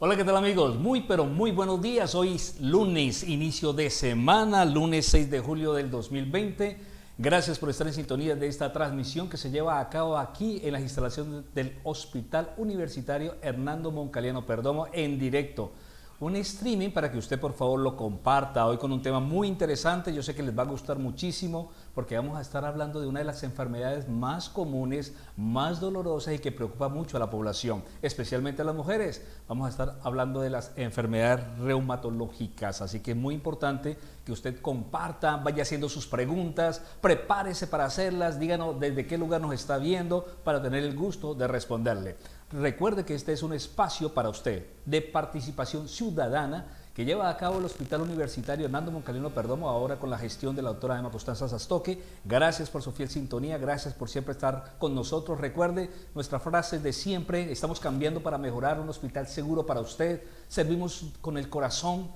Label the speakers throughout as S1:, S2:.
S1: Hola, ¿qué tal amigos? Muy pero muy buenos días. Hoy es lunes, inicio de semana, lunes 6 de julio del 2020. Gracias por estar en sintonía de esta transmisión que se lleva a cabo aquí en las instalaciones del Hospital Universitario Hernando Moncaliano Perdomo en directo. Un streaming para que usted por favor lo comparta hoy con un tema muy interesante. Yo sé que les va a gustar muchísimo porque vamos a estar hablando de una de las enfermedades más comunes, más dolorosas y que preocupa mucho a la población, especialmente a las mujeres. Vamos a estar hablando de las enfermedades reumatológicas, así que es muy importante que usted comparta, vaya haciendo sus preguntas, prepárese para hacerlas, díganos desde qué lugar nos está viendo para tener el gusto de responderle. Recuerde que este es un espacio para usted de participación ciudadana que lleva a cabo el Hospital Universitario Hernando Moncaliano Perdomo, ahora con la gestión de la doctora Emma Constanza Sastoque. Gracias por su fiel sintonía, gracias por siempre estar con nosotros. Recuerde nuestra frase de siempre: estamos cambiando para mejorar, un hospital seguro para usted. Servimos con el corazón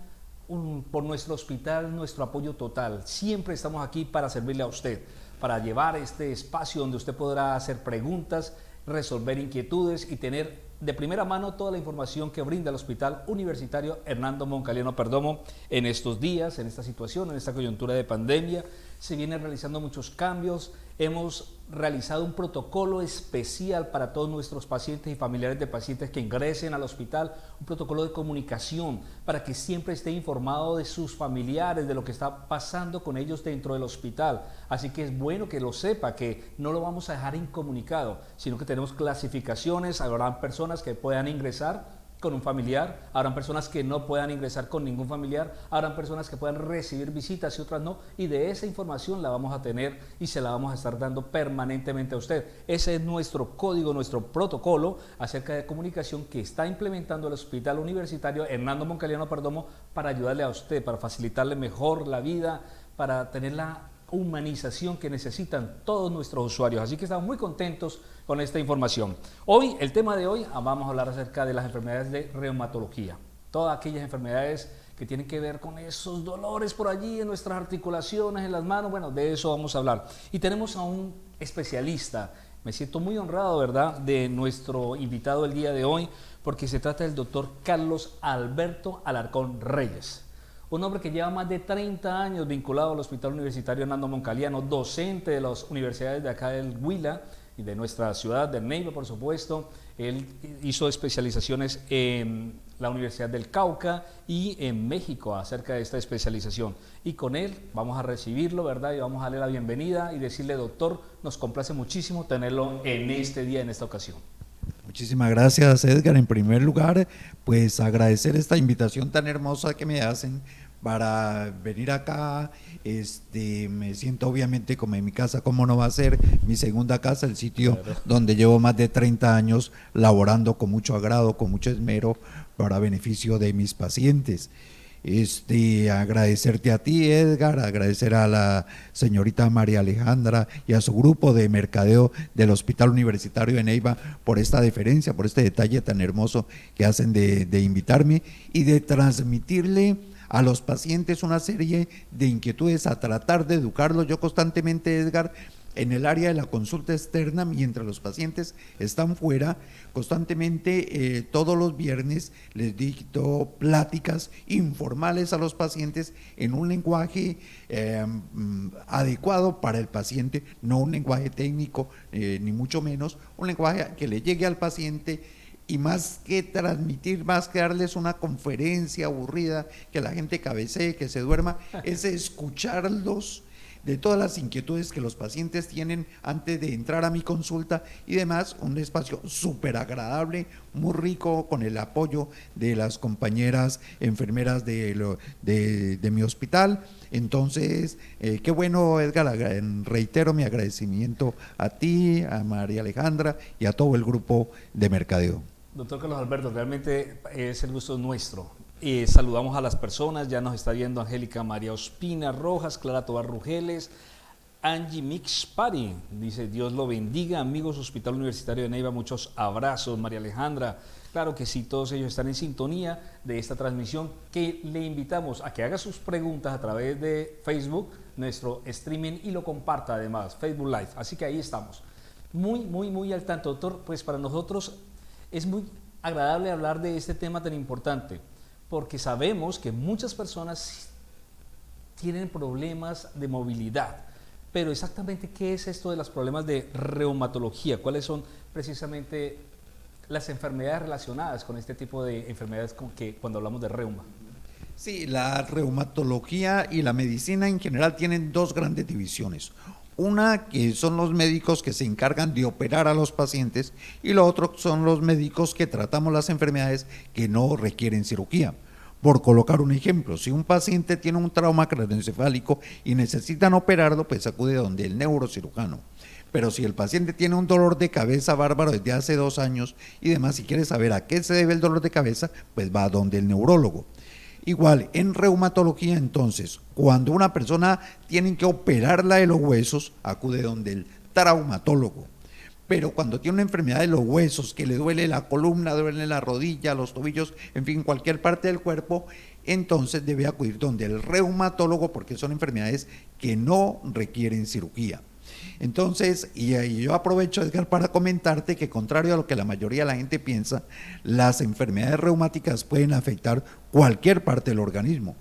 S1: por nuestro hospital, nuestro apoyo total. Siempre estamos aquí para servirle a usted, para llevar este espacio donde usted podrá hacer preguntas, resolver inquietudes y tener de primera mano toda la información que brinda el Hospital Universitario Hernando Moncaliano Perdomo en estos días, en esta situación, en esta coyuntura de pandemia. Se vienen realizando muchos cambios. Hemos realizado un protocolo especial para todos nuestros pacientes y familiares de pacientes que ingresen al hospital, un protocolo de comunicación para que siempre esté informado de sus familiares, de lo que está pasando con ellos dentro del hospital. Así que es bueno que lo sepa, que no lo vamos a dejar incomunicado, sino que tenemos clasificaciones. Habrán personas que puedan ingresar con un familiar, habrán personas que no puedan ingresar con ningún familiar, habrán personas que puedan recibir visitas y otras no, y de esa información la vamos a tener y se la vamos a estar dando permanentemente a usted. Ese es nuestro código, nuestro protocolo acerca de comunicación que está implementando el Hospital Universitario Hernando Moncaliano Perdomo para ayudarle a usted, para facilitarle mejor la vida, para tener la humanización que necesitan todos nuestros usuarios. Así que estamos muy contentos con esta información. Hoy, el tema de hoy, vamos a hablar acerca de las enfermedades de reumatología. Todas aquellas enfermedades que tienen que ver con esos dolores por allí en nuestras articulaciones, en las manos. Bueno, de eso vamos a hablar. Y tenemos a un especialista. Me siento muy honrado, ¿verdad?, de nuestro invitado el día de hoy, porque se trata del doctor Carlos Alberto Alarcón Reyes. Un hombre que lleva más de 30 años vinculado al Hospital Universitario Hernando Moncaliano, docente de las universidades de acá del Huila y de nuestra ciudad, de Neiva, por supuesto. Él hizo especializaciones en la Universidad del Cauca y en México acerca de esta especialización. Y con él vamos a recibirlo, ¿verdad? Y vamos a darle la bienvenida y decirle: doctor, nos complace muchísimo tenerlo en este día, en esta ocasión.
S2: Muchísimas gracias, Edgar. En primer lugar, pues agradecer esta invitación tan hermosa que me hacen para venir acá. Me siento obviamente como en mi casa, como no va a ser mi segunda casa, el sitio donde llevo más de 30 años laborando con mucho agrado, con mucho esmero para beneficio de mis pacientes. Agradecerte a ti, Edgar, agradecer a la señorita María Alejandra y a su grupo de mercadeo del Hospital Universitario de Neiva por esta deferencia, por este detalle tan hermoso que hacen de invitarme y de transmitirle a los pacientes una serie de inquietudes, a tratar de educarlos. Yo constantemente, Edgar, en el área de la consulta externa, mientras los pacientes están fuera, constantemente todos los viernes les dicto pláticas informales a los pacientes en un lenguaje adecuado para el paciente, no un lenguaje técnico, ni mucho menos, un lenguaje que le llegue al paciente. Y más que transmitir, más que darles una conferencia aburrida, que la gente cabecee, que se duerma, es escucharlos de todas las inquietudes que los pacientes tienen antes de entrar a mi consulta y demás. Un espacio súper agradable, muy rico, con el apoyo de las compañeras enfermeras de mi hospital. Entonces, qué bueno, Edgar, reitero mi agradecimiento a ti, a María Alejandra y a todo el grupo de mercadeo.
S1: Doctor Carlos Alberto, realmente es el gusto nuestro. Saludamos a las personas, ya nos está viendo Angélica María Ospina Rojas, Clara Tobar Rugeles, Angie Mixpari, dice: Dios lo bendiga, amigos Hospital Universitario de Neiva, muchos abrazos. María Alejandra, claro que sí, todos ellos están en sintonía de esta transmisión, que le invitamos a que haga sus preguntas a través de Facebook, nuestro streaming, y lo comparta además, Facebook Live, así que ahí estamos. Muy al tanto, doctor. Pues para nosotros es muy agradable hablar de este tema tan importante, porque sabemos que muchas personas tienen problemas de movilidad. Pero exactamente, ¿qué es esto de los problemas de reumatología? ¿Cuáles son precisamente las enfermedades relacionadas con este tipo de enfermedades cuando hablamos de reuma?
S2: Sí, la reumatología y la medicina en general tienen dos grandes divisiones. Una que son los médicos que se encargan de operar a los pacientes y lo otro son los médicos que tratamos las enfermedades que no requieren cirugía. Por colocar un ejemplo, si un paciente tiene un trauma craneoencefálico y necesitan operarlo, pues acude donde el neurocirujano. Pero si el paciente tiene un dolor de cabeza bárbaro desde hace 2 años y demás, si quiere saber a qué se debe el dolor de cabeza, pues va donde el neurólogo. Igual, en reumatología entonces, cuando una persona tiene que operarla de los huesos, acude donde el traumatólogo. Pero cuando tiene una enfermedad de los huesos, que le duele la columna, duele la rodilla, los tobillos, en fin, cualquier parte del cuerpo, entonces debe acudir donde el reumatólogo, porque son enfermedades que no requieren cirugía. Entonces, y yo aprovecho, Edgar, para comentarte que contrario a lo que la mayoría de la gente piensa, las enfermedades reumáticas pueden afectar cualquier parte del organismo.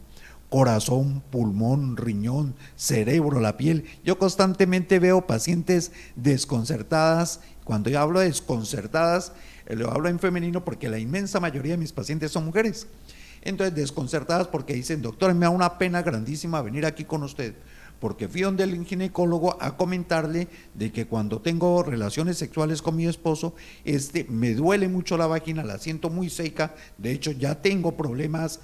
S2: Corazón, pulmón, riñón, cerebro, la piel. Yo constantemente veo pacientes desconcertadas. Cuando yo hablo de desconcertadas, lo hablo en femenino porque la inmensa mayoría de mis pacientes son mujeres. Entonces, desconcertadas porque dicen, doctor, me da una pena grandísima venir aquí con usted, porque fui donde el ginecólogo a comentarle de que cuando tengo relaciones sexuales con mi esposo, me duele mucho la vagina, la siento muy seca, de hecho ya tengo problemas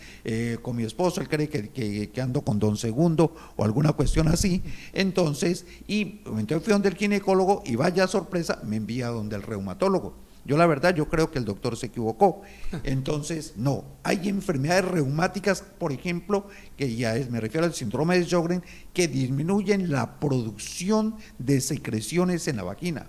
S2: con mi esposo, él cree que ando con don segundo o alguna cuestión así, entonces fui donde el ginecólogo y vaya sorpresa, me envía donde el reumatólogo. Yo la verdad, yo creo que el doctor se equivocó. Entonces, no, hay enfermedades reumáticas, por ejemplo, me refiero al síndrome de Sjögren, que disminuyen la producción de secreciones en la vagina,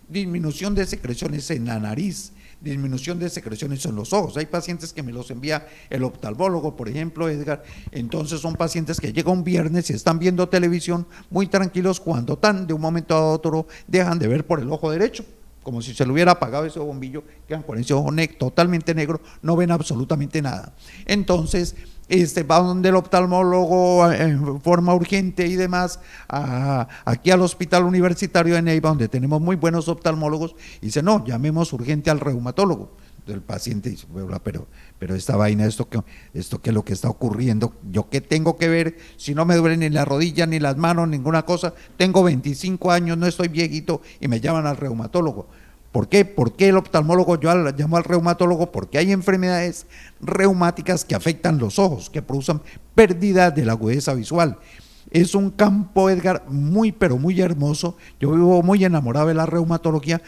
S2: disminución de secreciones en la nariz, disminución de secreciones en los ojos. Hay pacientes que me los envía el oftalmólogo, por ejemplo, Edgar. Entonces son pacientes que llegan un viernes y están viendo televisión muy tranquilos cuando de un momento a otro dejan de ver por el ojo derecho, como si se le hubiera apagado ese bombillo, quedan con ese ojo totalmente negro, no ven absolutamente nada. Entonces, va donde el oftalmólogo en forma urgente y demás, aquí al Hospital Universitario de Neiva, donde tenemos muy buenos oftalmólogos, y dice, no, llamemos urgente al reumatólogo. El paciente dice, pero esta vaina, esto que es lo que está ocurriendo, yo qué tengo que ver, si no me duelen ni las rodillas ni las manos, ninguna cosa, tengo 25 años, no estoy viejito, y me llaman al reumatólogo. ¿Por qué? ¿Por qué el oftalmólogo yo llamo al reumatólogo? Porque hay enfermedades reumáticas que afectan los ojos, que producen pérdida de la agudeza visual. Es un campo, Edgar, muy pero muy hermoso. Yo vivo muy enamorado de la reumatología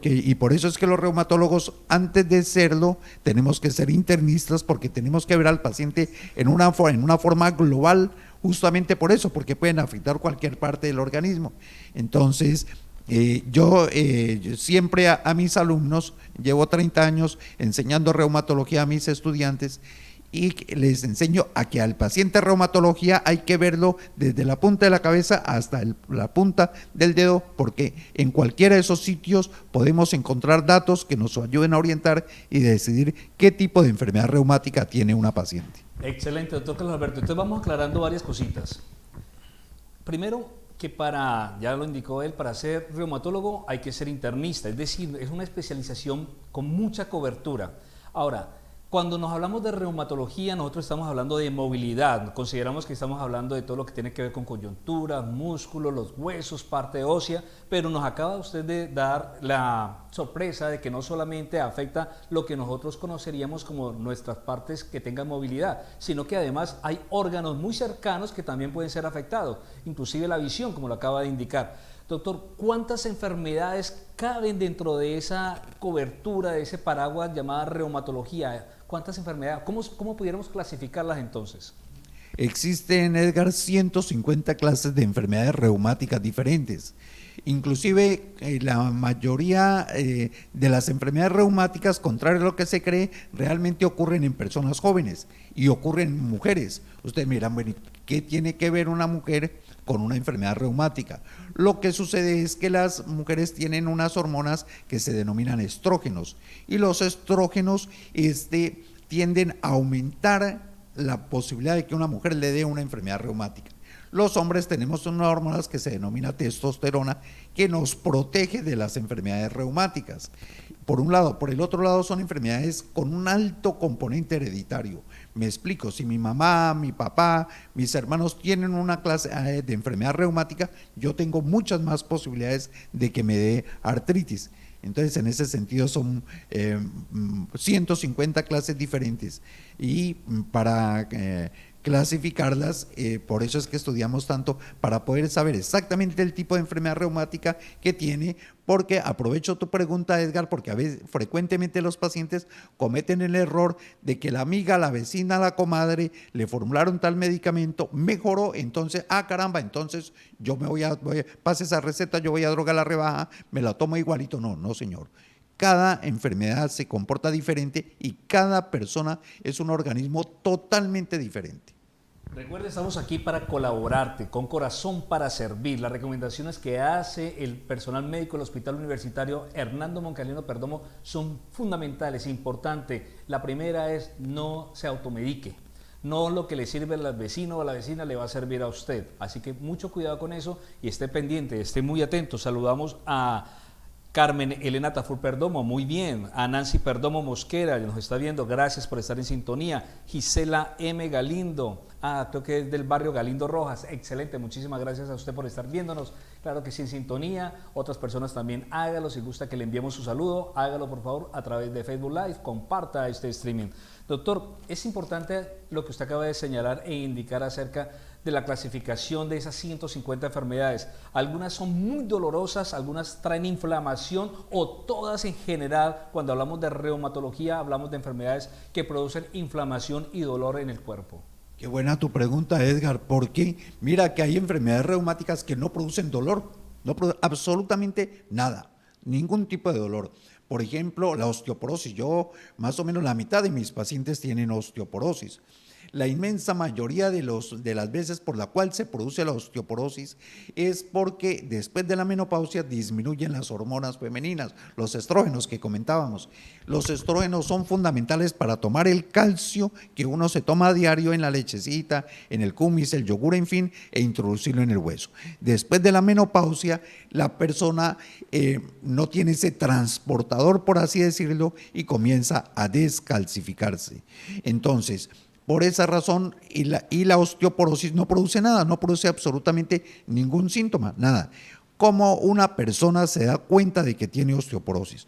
S2: y por eso es que los reumatólogos, antes de serlo, tenemos que ser internistas, porque tenemos que ver al paciente en una forma global, justamente por eso, porque pueden afectar cualquier parte del organismo. Entonces, yo siempre a mis alumnos, llevo 30 años enseñando reumatología a mis estudiantes, y les enseño a que al paciente de reumatología hay que verlo desde la punta de la cabeza hasta la punta del dedo, porque en cualquiera de esos sitios podemos encontrar datos que nos ayuden a orientar y decidir qué tipo de enfermedad reumática tiene una paciente.
S1: Excelente, doctor Carlos Alberto. Entonces vamos aclarando varias cositas. Primero, que ya lo indicó él, para ser reumatólogo hay que ser internista, es decir, es una especialización con mucha cobertura. Ahora, cuando nos hablamos de reumatología, nosotros estamos hablando de movilidad, consideramos que estamos hablando de todo lo que tiene que ver con coyuntura, músculo, los huesos, parte ósea, pero nos acaba usted de dar la sorpresa de que no solamente afecta lo que nosotros conoceríamos como nuestras partes que tengan movilidad, sino que además hay órganos muy cercanos que también pueden ser afectados, inclusive la visión, como lo acaba de indicar. Doctor, ¿cuántas enfermedades caben dentro de esa cobertura, de ese paraguas llamada reumatología? ¿Cuántas enfermedades? ¿Cómo pudiéramos clasificarlas entonces?
S2: Existen, Edgar, 150 clases de enfermedades reumáticas diferentes. Inclusive la mayoría de las enfermedades reumáticas, contrario a lo que se cree, realmente ocurren en personas jóvenes y ocurren en mujeres. Ustedes miran, bueno, ¿qué tiene que ver una mujer con una enfermedad reumática. Lo que sucede es que las mujeres tienen unas hormonas que se denominan estrógenos y los estrógenos tienden a aumentar la posibilidad de que una mujer le dé una enfermedad reumática. Los hombres tenemos unas hormonas que se denomina testosterona que nos protege de las enfermedades reumáticas. Por un lado, por el otro lado son enfermedades con un alto componente hereditario. Me explico, si mi mamá, mi papá, mis hermanos tienen una clase de enfermedad reumática, yo tengo muchas más posibilidades de que me dé artritis. Entonces, en ese sentido son 150 clases diferentes y para clasificarlas, por eso es que estudiamos tanto, para poder saber exactamente el tipo de enfermedad reumática que tiene, porque aprovecho tu pregunta, Edgar, porque a veces frecuentemente los pacientes cometen el error de que la amiga, la vecina, la comadre le formularon tal medicamento, mejoró, entonces, caramba, entonces yo pase esa receta, yo voy a droga la rebaja, me la tomo igualito. No, no señor. Cada enfermedad se comporta diferente y cada persona es un organismo totalmente diferente.
S1: Recuerda, estamos aquí para colaborarte, con corazón para servir. Las recomendaciones que hace el personal médico del Hospital Universitario Hernando Moncaliendo Perdomo son fundamentales, importantes. La primera es no se automedique. No lo que le sirve al vecino o a la vecina le va a servir a usted. Así que mucho cuidado con eso y esté pendiente, esté muy atento. Saludamos a Carmen Elena Tafur Perdomo, muy bien. A Nancy Perdomo Mosquera, nos está viendo, gracias por estar en sintonía. Gisela M. Galindo, creo que es del barrio Galindo Rojas, excelente, muchísimas gracias a usted por estar viéndonos. Claro que sí, en sintonía, otras personas también hágalo, si gusta que le enviemos su saludo, hágalo por favor a través de Facebook Live, comparta este streaming. Doctor, es importante lo que usted acaba de señalar e indicar acerca de la clasificación de esas 150 enfermedades. Algunas son muy dolorosas, algunas traen inflamación o todas en general, cuando hablamos de reumatología, hablamos de enfermedades que producen inflamación y dolor en el cuerpo.
S2: Qué buena tu pregunta, Edgar, porque mira que hay enfermedades reumáticas que no producen dolor, no producen absolutamente nada, ningún tipo de dolor. Por ejemplo, la osteoporosis. Yo, más o menos la mitad de mis pacientes tienen osteoporosis. La inmensa mayoría de las veces por la cual se produce la osteoporosis es porque después de la menopausia disminuyen las hormonas femeninas, los estrógenos que comentábamos. Los estrógenos son fundamentales para tomar el calcio que uno se toma a diario en la lechecita, en el kumis, el yogur, en fin, e introducirlo en el hueso. Después de la menopausia, la persona no tiene ese transportador, por así decirlo, y comienza a descalcificarse. Entonces, por esa razón, y la osteoporosis no produce nada, no produce absolutamente ningún síntoma, nada. ¿Cómo una persona se da cuenta de que tiene osteoporosis?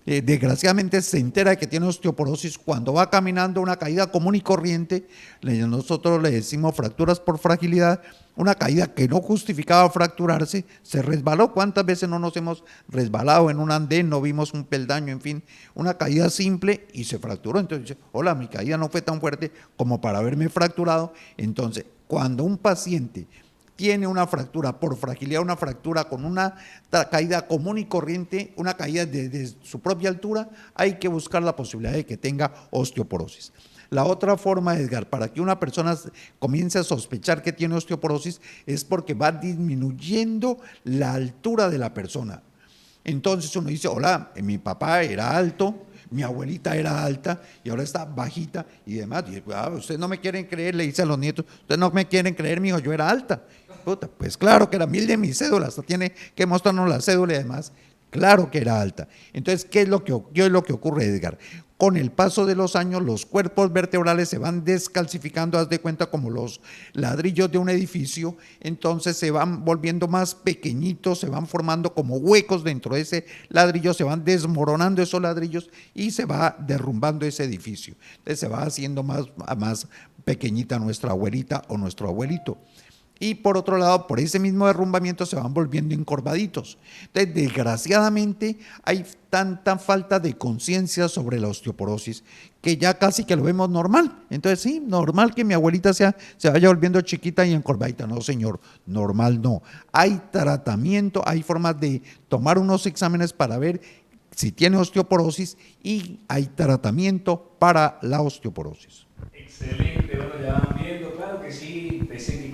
S2: Desgraciadamente se entera de que tiene osteoporosis cuando va caminando una caída común y corriente, nosotros le decimos fracturas por fragilidad, una caída que no justificaba fracturarse, se resbaló. ¿Cuántas veces no nos hemos resbalado en un andén, no vimos un peldaño, en fin, una caída simple y se fracturó? Entonces dice, hola, mi caída no fue tan fuerte como para haberme fracturado. Entonces, cuando un paciente tiene una fractura por fragilidad, una fractura con una caída común y corriente, una caída de su propia altura, hay que buscar la posibilidad de que tenga osteoporosis. La otra forma, Edgar, para que una persona comience a sospechar que tiene osteoporosis es porque va disminuyendo la altura de la persona. Entonces uno dice, hola, mi papá era alto, mi abuelita era alta y ahora está bajita y demás. Y, ustedes no me quieren creer, le dice a los nietos, ustedes no me quieren creer, mijo, yo era alta. Puta, pues claro que era 1000 de mis cédulas, tiene que mostrarnos la cédula y demás. Claro que era alta. Entonces, ¿qué es lo que ocurre, Edgar? Con el paso de los años, los cuerpos vertebrales se van descalcificando, haz de cuenta como los ladrillos de un edificio, entonces se van volviendo más pequeñitos, se van formando como huecos dentro de ese ladrillo, se van desmoronando esos ladrillos y se va derrumbando ese edificio. Entonces se va haciendo más pequeñita nuestra abuelita o nuestro abuelito. Y por otro lado, por ese mismo derrumbamiento se van volviendo encorvaditos. Entonces, desgraciadamente, hay tanta falta de conciencia sobre la osteoporosis que ya casi que lo vemos normal. Entonces, sí, normal que mi abuelita se vaya volviendo chiquita y encorvadita. No, señor, normal no. Hay tratamiento, hay formas de tomar unos exámenes para ver si tiene osteoporosis y hay tratamiento para la osteoporosis.
S1: Excelente, bueno, ya van viendo, claro que sí,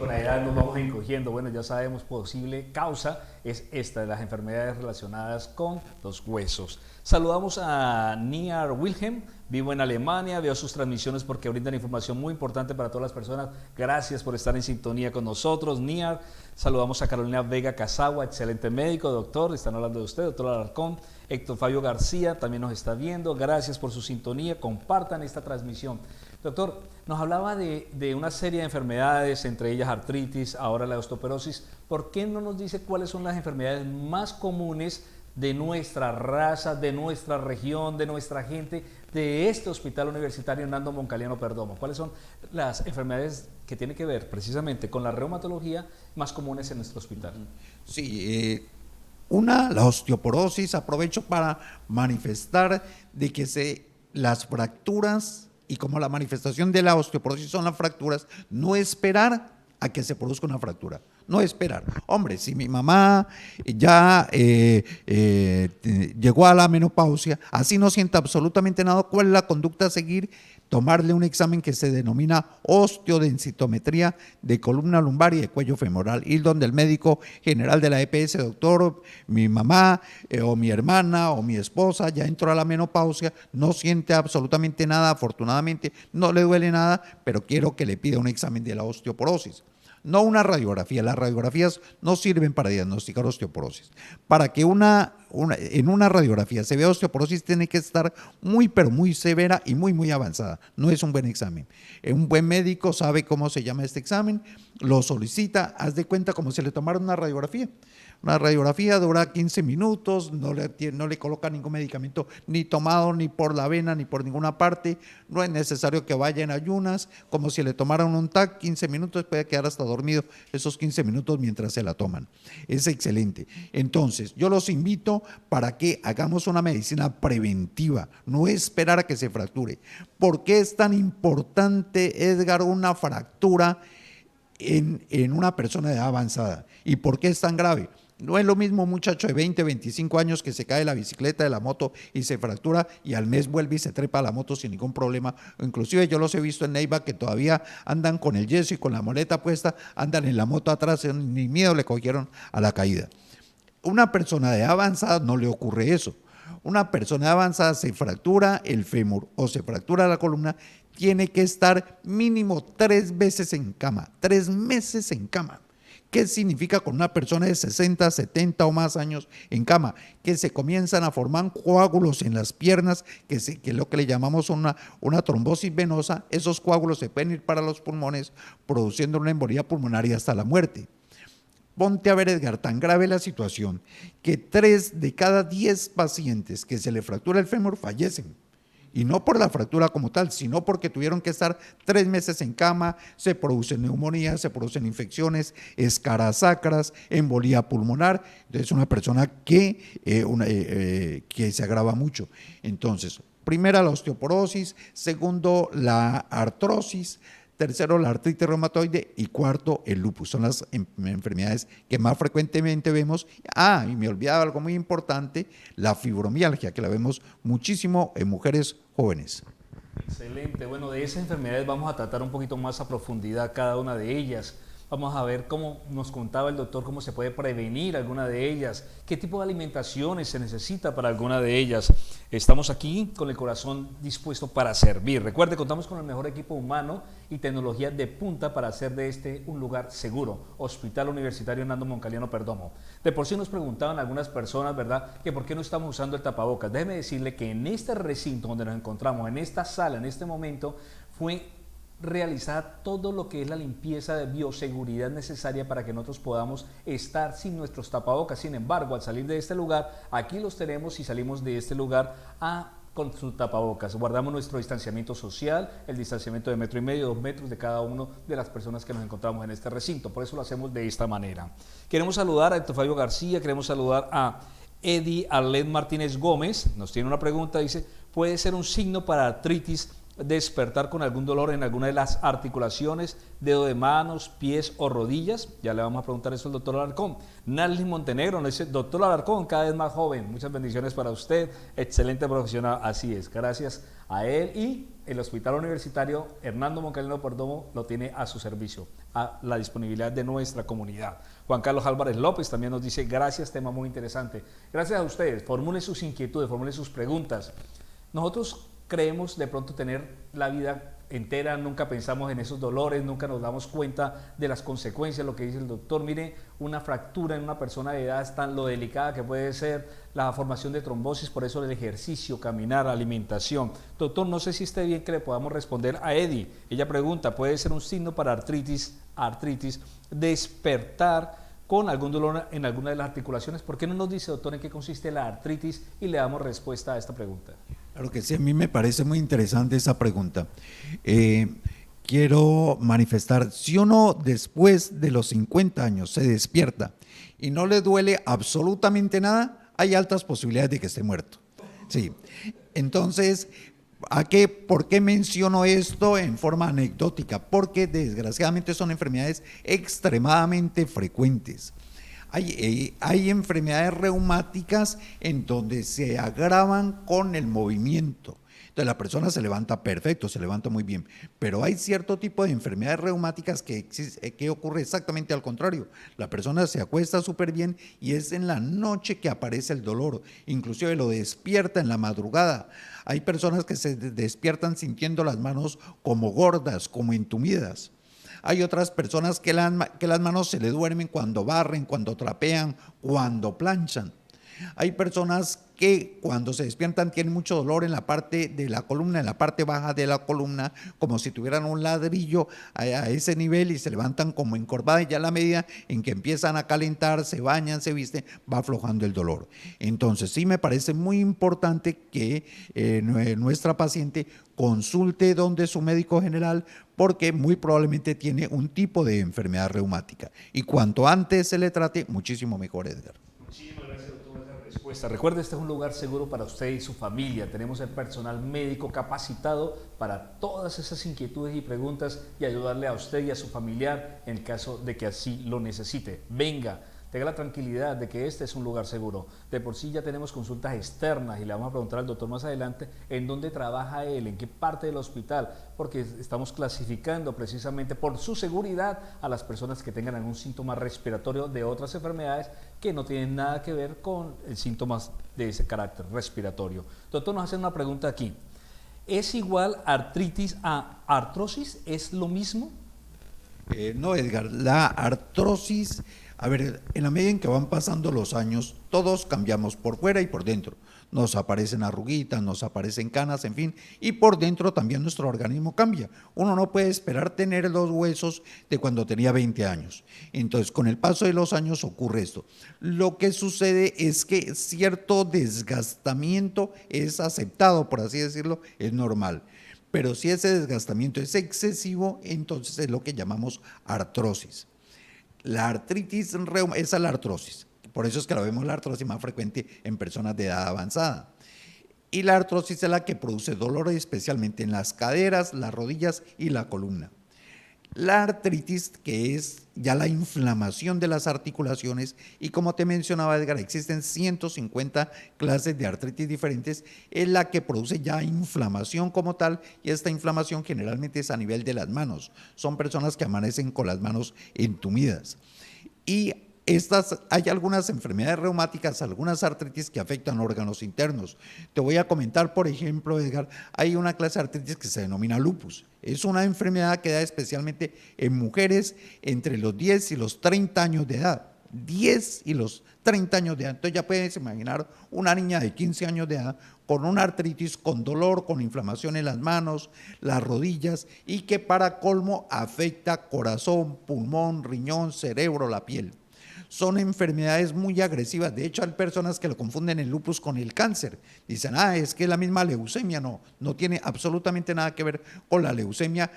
S1: con la edad nos vamos encogiendo. Bueno, ya sabemos, posible causa es esta de las enfermedades relacionadas con los huesos. Saludamos a Niar Wilhelm, vivo en Alemania, veo sus transmisiones porque brindan información muy importante para todas las personas. Gracias por estar en sintonía con nosotros, Niar. Saludamos a Carolina Vega Casagua, excelente médico, doctor, están hablando de usted, doctor Alarcón. Héctor Fabio García también nos está viendo, gracias por su sintonía, compartan esta transmisión. Doctor, nos hablaba de una serie de enfermedades, entre ellas artritis, ahora la osteoporosis. ¿Por qué no nos dice cuáles son las enfermedades más comunes de nuestra raza, de nuestra región, de nuestra gente, de este hospital universitario Nando Moncaliano Perdomo? ¿Cuáles son las enfermedades que tienen que ver precisamente con la reumatología más comunes en nuestro hospital?
S2: Sí, la osteoporosis, aprovecho para manifestar de que las fracturas, y como la manifestación de la osteoporosis son las fracturas, no esperar a que se produzca una fractura. No esperar. Hombre, si mi mamá ya llegó a la menopausia, así no sienta absolutamente nada, ¿cuál es la conducta a seguir? Tomarle un examen que se denomina osteodensitometría de columna lumbar y de cuello femoral, ir donde el médico general de la EPS, doctor, mi mamá o mi hermana o mi esposa ya entró a la menopausia, no siente absolutamente nada, afortunadamente no le duele nada, pero quiero que le pida un examen de la osteoporosis. No una radiografía, las radiografías no sirven para diagnosticar osteoporosis. Para que en una radiografía se vea osteoporosis tiene que estar muy, pero muy severa y muy, muy avanzada. No es un buen examen. Un buen médico sabe cómo se llama este examen, lo solicita, haz de cuenta como si le tomara una radiografía. Una radiografía dura 15 minutos, no le coloca ningún medicamento ni tomado ni por la vena ni por ninguna parte, no es necesario que vaya en ayunas, como si le tomaran un TAC, 15 minutos, puede quedar hasta dormido esos 15 minutos mientras se la toman. Es excelente. Entonces, yo los invito para que hagamos una medicina preventiva, no esperar a que se fracture. ¿Por qué es tan importante, Edgar, una fractura en una persona de edad avanzada? ¿Y por qué es tan grave? No es lo mismo un muchacho de 20, 25 años que se cae de la bicicleta, de la moto y se fractura y al mes vuelve y se trepa a la moto sin ningún problema. O inclusive yo los he visto en Neiva que todavía andan con el yeso y con la muleta puesta, andan en la moto atrás, ni miedo le cogieron a la caída. Una persona de avanzada no le ocurre eso. Una persona de avanzada se fractura el fémur o se fractura la columna, tiene que estar mínimo 3 veces en cama, 3 meses en cama. ¿Qué significa con una persona de 60, 70 o más años en cama? Que se comienzan a formar coágulos en las piernas, que es lo que le llamamos una trombosis venosa. Esos coágulos se pueden ir para los pulmones, produciendo una embolía pulmonar y hasta la muerte. Ponte a ver, Edgar, tan grave la situación que 3 de cada 10 pacientes que se le fractura el fémur fallecen. Y no por la fractura como tal, sino porque tuvieron que estar 3 meses en cama, se producen neumonías, se producen infecciones, escaras sacras, embolía pulmonar. Entonces, una persona que se agrava mucho. Entonces, primera, la osteoporosis; segundo, la artrosis; tercero, la artritis reumatoide; y cuarto, el lupus. Son las enfermedades que más frecuentemente vemos. Y me olvidaba algo muy importante, la fibromialgia, que la vemos muchísimo en mujeres jóvenes.
S1: Excelente. Bueno, de esas enfermedades vamos a tratar un poquito más a profundidad cada una de ellas. Vamos a ver cómo nos contaba el doctor, cómo se puede prevenir alguna de ellas, qué tipo de alimentaciones se necesita para alguna de ellas. Estamos aquí con el corazón dispuesto para servir. Recuerde, contamos con el mejor equipo humano y tecnología de punta para hacer de este un lugar seguro. Hospital Universitario Nando Moncaliano Perdomo. De por sí nos preguntaban algunas personas, ¿verdad?, que por qué no estamos usando el tapabocas. Déjeme decirle que en este recinto donde nos encontramos, en esta sala, en este momento, fue realizar todo lo que es la limpieza de bioseguridad necesaria para que nosotros podamos estar sin nuestros tapabocas. Sin embargo, al salir de este lugar, aquí los tenemos y salimos de este lugar con sus tapabocas. Guardamos nuestro distanciamiento social, el distanciamiento de 1,5 metros, 2 metros de cada uno de las personas que nos encontramos en este recinto. Por eso lo hacemos de esta manera. Queremos saludar a Héctor Fabio García, queremos saludar a Eddie Arlet Martínez Gómez. Nos tiene una pregunta, dice: ¿puede ser un signo para artritis despertar con algún dolor en alguna de las articulaciones, dedo de manos, pies o rodillas? Ya le vamos a preguntar eso al doctor Alarcón. Narlis Montenegro nos dice, doctor Alarcón, cada vez más joven, muchas bendiciones para usted, excelente profesional, así es, gracias a él, y el Hospital Universitario Hernando Moncalino Perdomo lo tiene a su servicio, a la disponibilidad de nuestra comunidad. Juan Carlos Álvarez López también nos dice, gracias, tema muy interesante. Gracias a ustedes, formulen sus inquietudes, formulen sus preguntas. Nosotros creemos de pronto tener la vida entera, nunca pensamos en esos dolores, nunca nos damos cuenta de las consecuencias, lo que dice el doctor. Mire, una fractura en una persona de edad es tan lo delicada que puede ser la formación de trombosis, por eso el ejercicio, caminar, alimentación. Doctor, no sé si esté bien que le podamos responder a Eddie. Ella pregunta, ¿puede ser un signo para artritis, despertar con algún dolor en alguna de las articulaciones? ¿Por qué no nos dice, doctor, en qué consiste la artritis? Y le damos respuesta a esta pregunta.
S2: Claro que sí, a mí me parece muy interesante esa pregunta. Quiero manifestar, si uno después de los 50 años se despierta y no le duele absolutamente nada, hay altas posibilidades de que esté muerto. Sí, entonces, ¿por qué menciono esto en forma anecdótica? Porque desgraciadamente son enfermedades extremadamente frecuentes. Hay enfermedades reumáticas en donde se agravan con el movimiento. Entonces la persona se levanta perfecto, se levanta muy bien, pero hay cierto tipo de enfermedades reumáticas que ocurre exactamente al contrario. La persona se acuesta súper bien y es en la noche que aparece el dolor, inclusive lo despierta en la madrugada. Hay personas que se despiertan sintiendo las manos como gordas, como entumidas. Hay otras personas que las manos se le duermen cuando barren, cuando trapean, cuando planchan. Hay personas que cuando se despiertan tienen mucho dolor en la parte de la columna, en la parte baja de la columna, como si tuvieran un ladrillo a ese nivel y se levantan como encorvadas, y ya a la medida en que empiezan a calentar, se bañan, se visten, va aflojando el dolor. Entonces sí me parece muy importante que nuestra paciente consulte donde su médico general, porque muy probablemente tiene un tipo de enfermedad reumática. Y cuanto antes se le trate, muchísimo mejor, Edgar.
S1: Muchísimas gracias, doctor, por esa respuesta. Recuerde, este es un lugar seguro para usted y su familia. Tenemos el personal médico capacitado para todas esas inquietudes y preguntas y ayudarle a usted y a su familiar en el caso de que así lo necesite. Venga, tenga la tranquilidad de que este es un lugar seguro. De por sí ya tenemos consultas externas y le vamos a preguntar al doctor más adelante en dónde trabaja él, en qué parte del hospital, porque estamos clasificando precisamente por su seguridad a las personas que tengan algún síntoma respiratorio de otras enfermedades que no tienen nada que ver con síntomas de ese carácter respiratorio. Doctor, nos hacen una pregunta aquí. ¿Es igual artritis a artrosis? ¿Es lo mismo?
S2: No, Edgar, la artrosis, a ver, en la medida en que van pasando los años, todos cambiamos por fuera y por dentro. Nos aparecen arruguitas, nos aparecen canas, en fin, y por dentro también nuestro organismo cambia. Uno no puede esperar tener los huesos de cuando tenía 20 años. Entonces, con el paso de los años ocurre esto. Lo que sucede es que cierto desgastamiento es aceptado, por así decirlo, es normal. Pero si ese desgastamiento es excesivo, entonces es lo que llamamos artrosis. La artritis esa es la artrosis. Por eso es que la vemos la artrosis más frecuente en personas de edad avanzada. Y la artrosis es la que produce dolor especialmente en las caderas, las rodillas y la columna. La artritis, que es ya la inflamación de las articulaciones, y como te mencionaba, Edgar, existen 150 clases de artritis diferentes, es la que produce ya inflamación como tal, y esta inflamación generalmente es a nivel de las manos. Son personas que amanecen con las manos entumidas. Y hay algunas enfermedades reumáticas, algunas artritis que afectan órganos internos. Te voy a comentar, por ejemplo, Edgar, hay una clase de artritis que se denomina lupus. Es una enfermedad que da especialmente en mujeres entre los 10 y los 30 años de edad. 10 y los 30 años de edad. Entonces ya puedes imaginar una niña de 15 años de edad con una artritis, con dolor, con inflamación en las manos, las rodillas, y que para colmo afecta corazón, pulmón, riñón, cerebro, la piel. Son enfermedades muy agresivas. De hecho, hay personas que lo confunden el lupus con el cáncer. Dicen, es que es la misma leucemia. No tiene absolutamente nada que ver con la leucemia,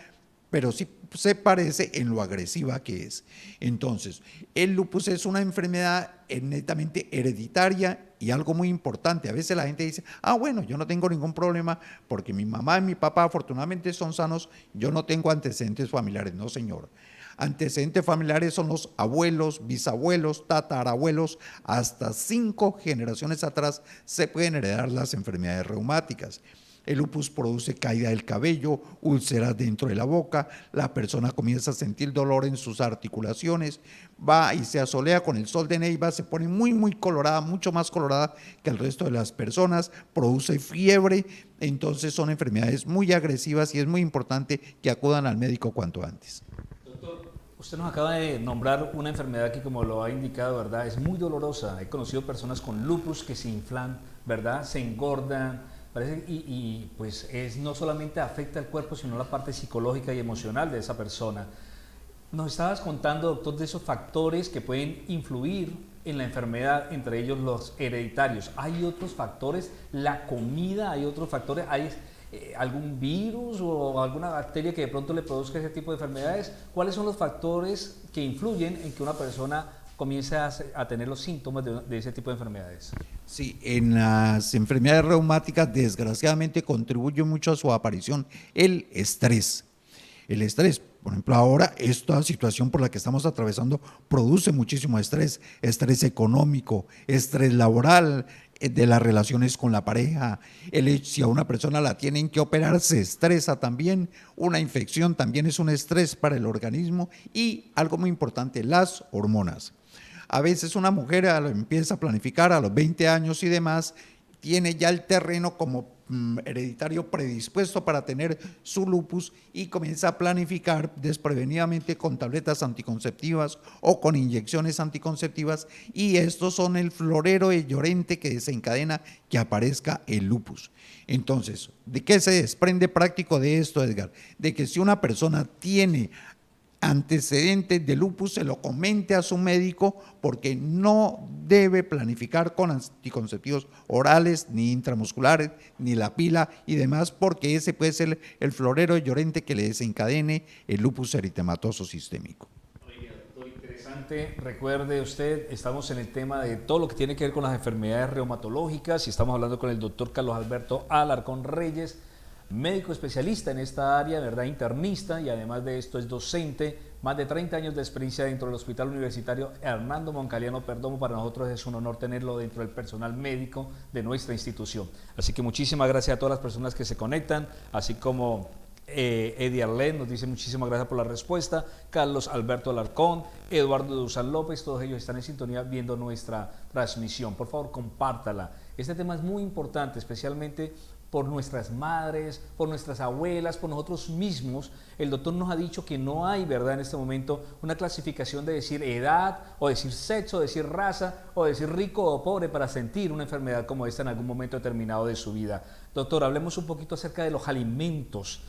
S2: pero sí se parece en lo agresiva que es. Entonces, el lupus es una enfermedad netamente hereditaria y algo muy importante. A veces la gente dice, bueno, yo no tengo ningún problema porque mi mamá y mi papá afortunadamente son sanos, yo no tengo antecedentes familiares. No, señor. Antecedentes familiares son los abuelos, bisabuelos, tatarabuelos, hasta 5 generaciones atrás se pueden heredar las enfermedades reumáticas. El lupus produce caída del cabello, úlceras dentro de la boca, la persona comienza a sentir dolor en sus articulaciones, va y se asolea con el sol de Neiva, se pone muy colorada, mucho más colorada que el resto de las personas, produce fiebre. Entonces son enfermedades muy agresivas y es muy importante que acudan al médico cuanto antes.
S1: Doctor, usted nos acaba de nombrar una enfermedad que, como lo ha indicado, ¿verdad?, es muy dolorosa. He conocido personas con lupus que se inflan, ¿verdad?, se engordan. Pues no solamente afecta al cuerpo, sino la parte psicológica y emocional de esa persona. Nos estabas contando, doctor, de esos factores que pueden influir en la enfermedad, entre ellos los hereditarios. ¿Hay otros factores? ¿La comida? ¿Hay otros factores? ¿Hay algún virus o alguna bacteria que de pronto le produzca ese tipo de enfermedades? ¿Cuáles son los factores que influyen en que una persona comience a tener los síntomas de ese tipo de enfermedades?
S2: Sí, en las enfermedades reumáticas desgraciadamente contribuye mucho a su aparición el estrés. El estrés, por ejemplo, ahora esta situación por la que estamos atravesando produce muchísimo estrés económico, estrés laboral, de las relaciones con la pareja. Si a una persona la tienen que operar, se estresa también. Una infección también es un estrés para el organismo. Y algo muy importante, las hormonas. A veces una mujer empieza a planificar a los 20 años y demás, tiene ya el terreno como hereditario predispuesto para tener su lupus y comienza a planificar desprevenidamente con tabletas anticonceptivas o con inyecciones anticonceptivas, y estos son el florero de Llorente que desencadena que aparezca el lupus. Entonces, ¿de qué se desprende práctico de esto, Edgar? De que si una persona tiene antecedentes de lupus, se lo comente a su médico, porque no debe planificar con anticonceptivos orales, ni intramusculares, ni la pila y demás, porque ese puede ser el florero de Llorente que le desencadene el lupus eritematoso sistémico.
S1: Muy interesante. Recuerde usted, estamos en el tema de todo lo que tiene que ver con las enfermedades reumatológicas y estamos hablando con el doctor Carlos Alberto Alarcón Reyes, médico especialista en esta área, ¿verdad?, internista, y además de esto es docente, más de 30 años de experiencia dentro del Hospital Universitario Hernando Moncaliano Perdomo. Para nosotros es un honor tenerlo dentro del personal médico de nuestra institución. Así que muchísimas gracias a todas las personas que se conectan, así como Eddie Arlen nos dice muchísimas gracias por la respuesta, Carlos Alberto Alarcón, Eduardo Duzán López, todos ellos están en sintonía viendo nuestra transmisión. Por favor, compártala. Este tema es muy importante, especialmente por nuestras madres, por nuestras abuelas, por nosotros mismos. El doctor nos ha dicho que no hay, ¿verdad?, en este momento una clasificación de decir edad, o decir sexo, o decir raza, o decir rico o pobre para sentir una enfermedad como esta en algún momento determinado de su vida. Doctor, hablemos un poquito acerca de los alimentos,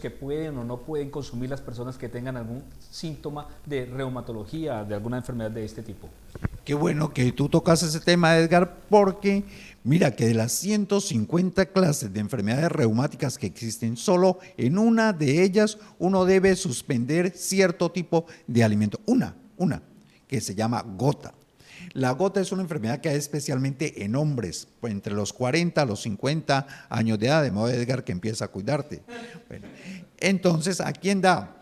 S1: que pueden o no pueden consumir las personas que tengan algún síntoma de reumatología, de alguna enfermedad de este tipo.
S2: Qué bueno que tú tocas ese tema, Edgar, porque mira que de las 150 clases de enfermedades reumáticas que existen, solo en una de ellas uno debe suspender cierto tipo de alimento. Una, que se llama gota. La gota es una enfermedad que hay especialmente en hombres, pues entre los 40 a los 50 años de edad, de modo, Edgar, que empieza a cuidarte. Bueno, entonces, ¿a quién da?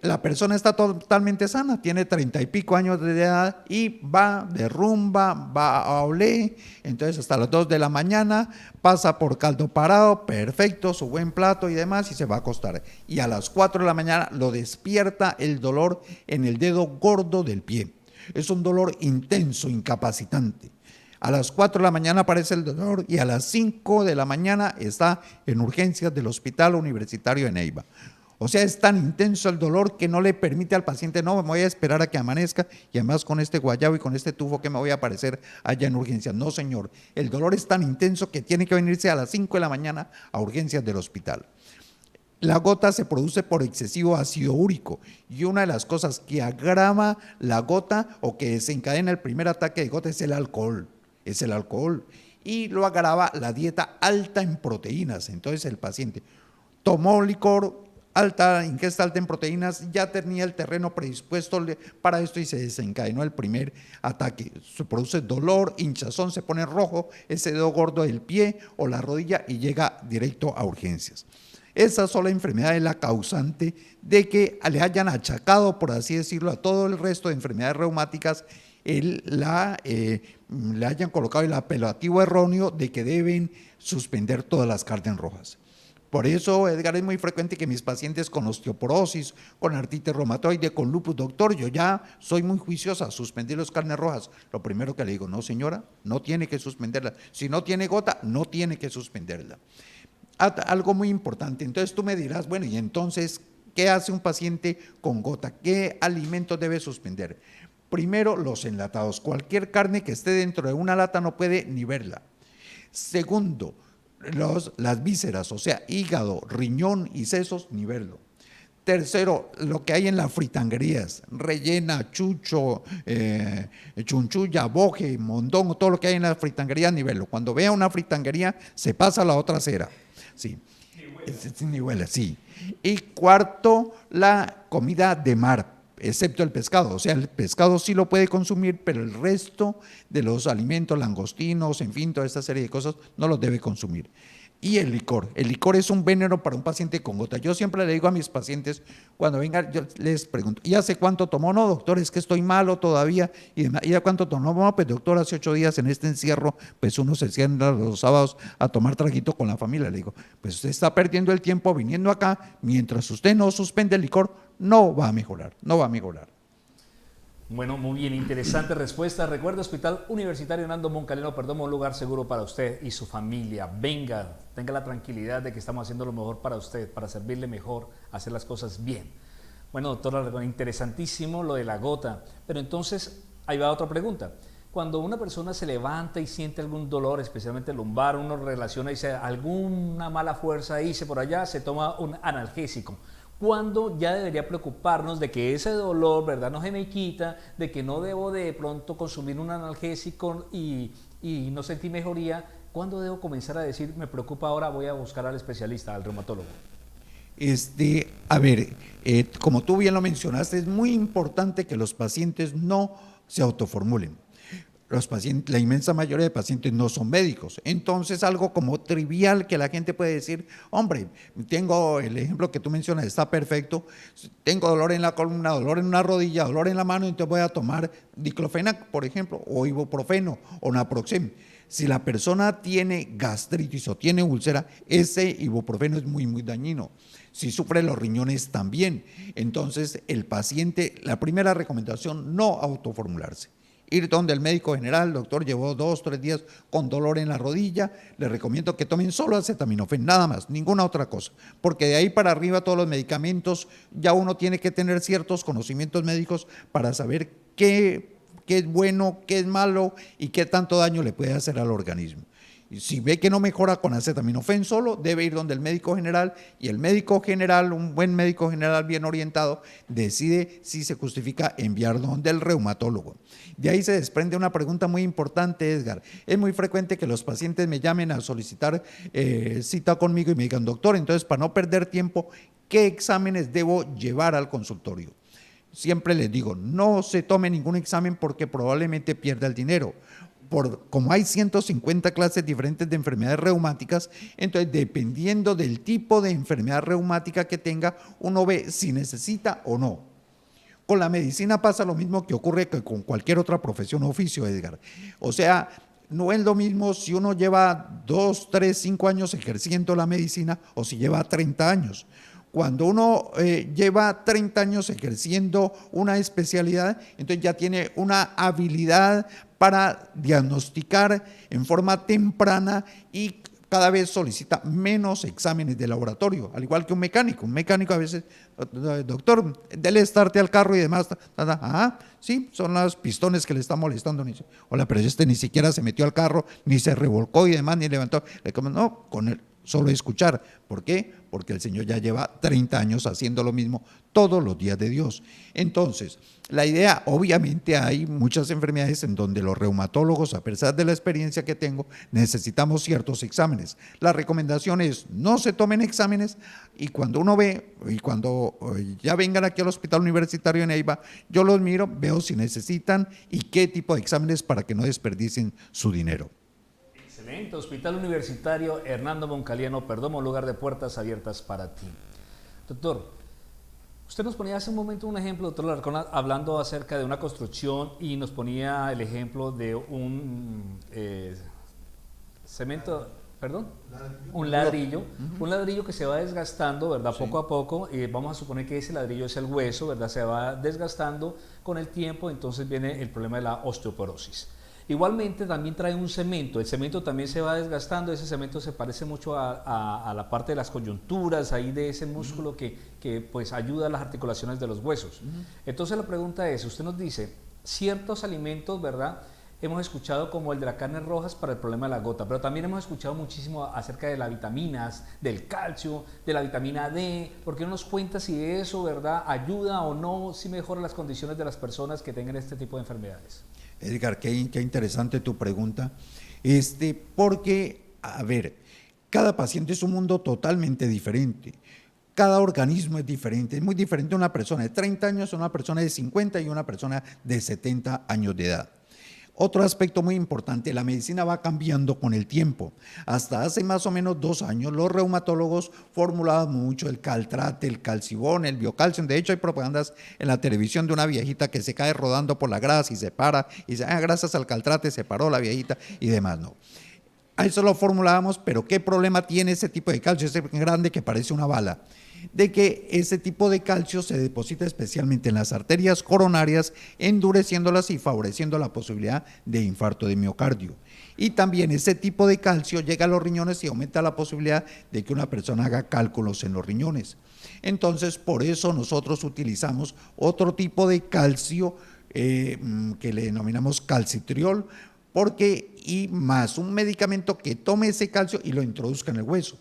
S2: La persona está totalmente sana, tiene 30 y pico años de edad y va de rumba, va a Olé, entonces hasta las 2 de la mañana, pasa por Caldo Parado, perfecto, su buen plato y demás, y se va a acostar. Y a las 4 de la mañana lo despierta el dolor en el dedo gordo del pie. Es un dolor intenso, incapacitante. A las 4 de la mañana aparece el dolor y a las 5 de la mañana está en urgencias del Hospital Universitario de Neiva. O sea, es tan intenso el dolor que no le permite al paciente, no, me voy a esperar a que amanezca y además con este guayabo y con este tufo que me voy a aparecer allá en urgencias. No, señor, el dolor es tan intenso que tiene que venirse a las 5 de la mañana a urgencias del hospital. La gota se produce por excesivo ácido úrico y una de las cosas que agrava la gota o que desencadena el primer ataque de gota es el alcohol. Y lo agrava la dieta alta en proteínas. Entonces el paciente tomó licor, ingesta alta en proteínas, ya tenía el terreno predispuesto para esto y se desencadenó el primer ataque. Se produce dolor, hinchazón, se pone rojo ese dedo gordo del pie o la rodilla y llega directo a urgencias. Esa sola enfermedad es la causante de que le hayan achacado, por así decirlo, a todo el resto de enfermedades reumáticas, le hayan colocado el apelativo erróneo de que deben suspender todas las carnes rojas. Por eso, Edgar, es muy frecuente que mis pacientes con osteoporosis, con artritis reumatoide, con lupus, doctor, yo ya soy muy juiciosa, suspender las carnes rojas. Lo primero que le digo, no señora, no tiene que suspenderla. Si no tiene gota, no tiene que suspenderla. Algo muy importante, entonces tú me dirás, bueno, y entonces, ¿qué hace un paciente con gota? ¿Qué alimentos debe suspender? Primero, los enlatados. Cualquier carne que esté dentro de una lata no puede ni verla. Segundo, las vísceras, o sea, hígado, riñón y sesos, ni verlo. Tercero, lo que hay en las fritanguerías, rellena, chucho, chunchulla, boje, mondongo, todo lo que hay en las fritanguerías, ni verlo. Cuando vea una fritanguería, se pasa a la otra acera. Sí. Ni huele, sí. Y cuarto, la comida de mar, excepto el pescado. O sea, el pescado sí lo puede consumir, pero el resto de los alimentos, langostinos, en fin, toda esta serie de cosas, no los debe consumir. Y el licor es un veneno para un paciente con gota. Yo siempre le digo a mis pacientes, cuando vengan, yo les pregunto, ¿y hace cuánto tomó? No, doctor, es que estoy malo todavía. ¿Y ya cuánto tomó? No, pues doctor, hace 8 días en este encierro, pues uno se sienta los sábados a tomar traguito con la familia. Le digo, pues usted está perdiendo el tiempo viniendo acá, mientras usted no suspende el licor, no va a mejorar.
S1: Bueno, muy bien, interesante respuesta. Recuerda, Hospital Universitario Hernando Moncalero Perdomo, un lugar seguro para usted y su familia. Venga, tenga la tranquilidad de que estamos haciendo lo mejor para usted, para servirle mejor, hacer las cosas bien. Bueno, doctora, interesantísimo lo de la gota, pero entonces ahí va otra pregunta. Cuando una persona se levanta y siente algún dolor, especialmente lumbar, uno relaciona y dice alguna mala fuerza, dice por allá, se toma un analgésico. ¿Cuándo ya debería preocuparnos de que ese dolor, verdad, no se me quita, de que no debo de pronto consumir un analgésico y no sentir mejoría? ¿Cuándo debo comenzar a decir, me preocupa ahora, voy a buscar al especialista, al reumatólogo?
S2: Como tú bien lo mencionaste, es muy importante que los pacientes no se autoformulen. Los pacientes, la inmensa mayoría de pacientes no son médicos, entonces algo como trivial que la gente puede decir, hombre, tengo el ejemplo que tú mencionas, está perfecto, tengo dolor en la columna, dolor en una rodilla, dolor en la mano, entonces voy a tomar diclofenac, por ejemplo, o ibuprofeno, o naproxen. Si la persona tiene gastritis o tiene úlcera, ese ibuprofeno es muy, muy dañino. Si sufre los riñones también, entonces el paciente, la primera recomendación, no autoformularse. Ir donde el médico general, el doctor llevó 2 o 3 días con dolor en la rodilla, le recomiendo que tomen solo acetaminofén, nada más, ninguna otra cosa, porque de ahí para arriba todos los medicamentos, ya uno tiene que tener ciertos conocimientos médicos para saber qué es bueno, qué es malo y qué tanto daño le puede hacer al organismo. Y si ve que no mejora con acetaminofén solo, debe ir donde el médico general, y el médico general, un buen médico general bien orientado, decide si se justifica enviarlo donde el reumatólogo. De ahí se desprende una pregunta muy importante, Edgar. Es muy frecuente que los pacientes me llamen a solicitar cita conmigo y me digan, doctor, entonces para no perder tiempo, ¿qué exámenes debo llevar al consultorio? Siempre les digo, no se tome ningún examen porque probablemente pierda el dinero. Como hay 150 clases diferentes de enfermedades reumáticas, entonces dependiendo del tipo de enfermedad reumática que tenga, uno ve si necesita o no. Con la medicina pasa lo mismo que ocurre que con cualquier otra profesión o oficio, Edgar. O sea, no es lo mismo si uno lleva 2, 3, 5 años ejerciendo la medicina o si lleva 30 años. Cuando uno lleva 30 años ejerciendo una especialidad, entonces ya tiene una habilidad para diagnosticar en forma temprana y cada vez solicita menos exámenes de laboratorio, al igual que un mecánico. Un mecánico a veces, doctor, dele start al carro y demás. Sí, son los pistones que le están molestando. Hola, pero este ni siquiera se metió al carro, ni se revolcó y demás, ni levantó. No, solo escuchar. ¿Por qué? Porque el Señor ya lleva 30 años haciendo lo mismo todos los días de Dios. Entonces, la idea, obviamente hay muchas enfermedades en donde los reumatólogos, a pesar de la experiencia que tengo, necesitamos ciertos exámenes. La recomendación es no se tomen exámenes y cuando uno ve, y cuando ya vengan aquí al Hospital Universitario de Neiva, yo los miro, veo si necesitan y qué tipo de exámenes para que no desperdicien su dinero.
S1: Excelente, Hospital Universitario Hernando Moncaliano Perdomo, lugar de puertas abiertas para ti. Doctor, usted nos ponía hace un momento un ejemplo, doctor Alarcón, hablando acerca de una construcción y nos ponía el ejemplo de un cemento, perdón, un ladrillo que se va desgastando, ¿verdad? Sí. Poco a poco, vamos a suponer que ese ladrillo es el hueso, ¿verdad? Se va desgastando con el tiempo, entonces viene el problema de la osteoporosis. Igualmente también trae un cemento, el cemento también se va desgastando, ese cemento se parece mucho a la parte de las coyunturas, ahí de ese músculo que pues ayuda a las articulaciones de los huesos. Entonces la pregunta es, usted nos dice, ciertos alimentos, ¿verdad? Hemos escuchado como el de las carnes rojas para el problema de la gota, pero también hemos escuchado muchísimo acerca de las vitaminas, del calcio, de la vitamina D. ¿Por qué no nos cuenta si eso, verdad, ayuda o no, si mejora las condiciones de las personas que tengan este tipo de enfermedades?
S2: Edgar, qué interesante tu pregunta, porque, a ver, cada paciente es un mundo totalmente diferente, cada organismo es diferente, es muy diferente una persona de 30 años a una persona de 50 y una persona de 70 años de edad. Otro aspecto muy importante, la medicina va cambiando con el tiempo. Hasta hace más o menos 2 años, los reumatólogos formulaban mucho el caltrate, el calcibón, el biocalcium. De hecho, hay propagandas en la televisión de una viejita que se cae rodando por la grasa y se para, y dice, gracias al caltrate se paró la viejita y demás, no. A eso lo formulábamos, pero ¿qué problema tiene ese tipo de calcio? Ese grande que parece una bala. De que ese tipo de calcio se deposita especialmente en las arterias coronarias, endureciéndolas y favoreciendo la posibilidad de infarto de miocardio. Y también ese tipo de calcio llega a los riñones y aumenta la posibilidad de que una persona haga cálculos en los riñones. Entonces, por eso nosotros utilizamos otro tipo de calcio que le denominamos calcitriol, y más un medicamento que tome ese calcio y lo introduzca en el hueso.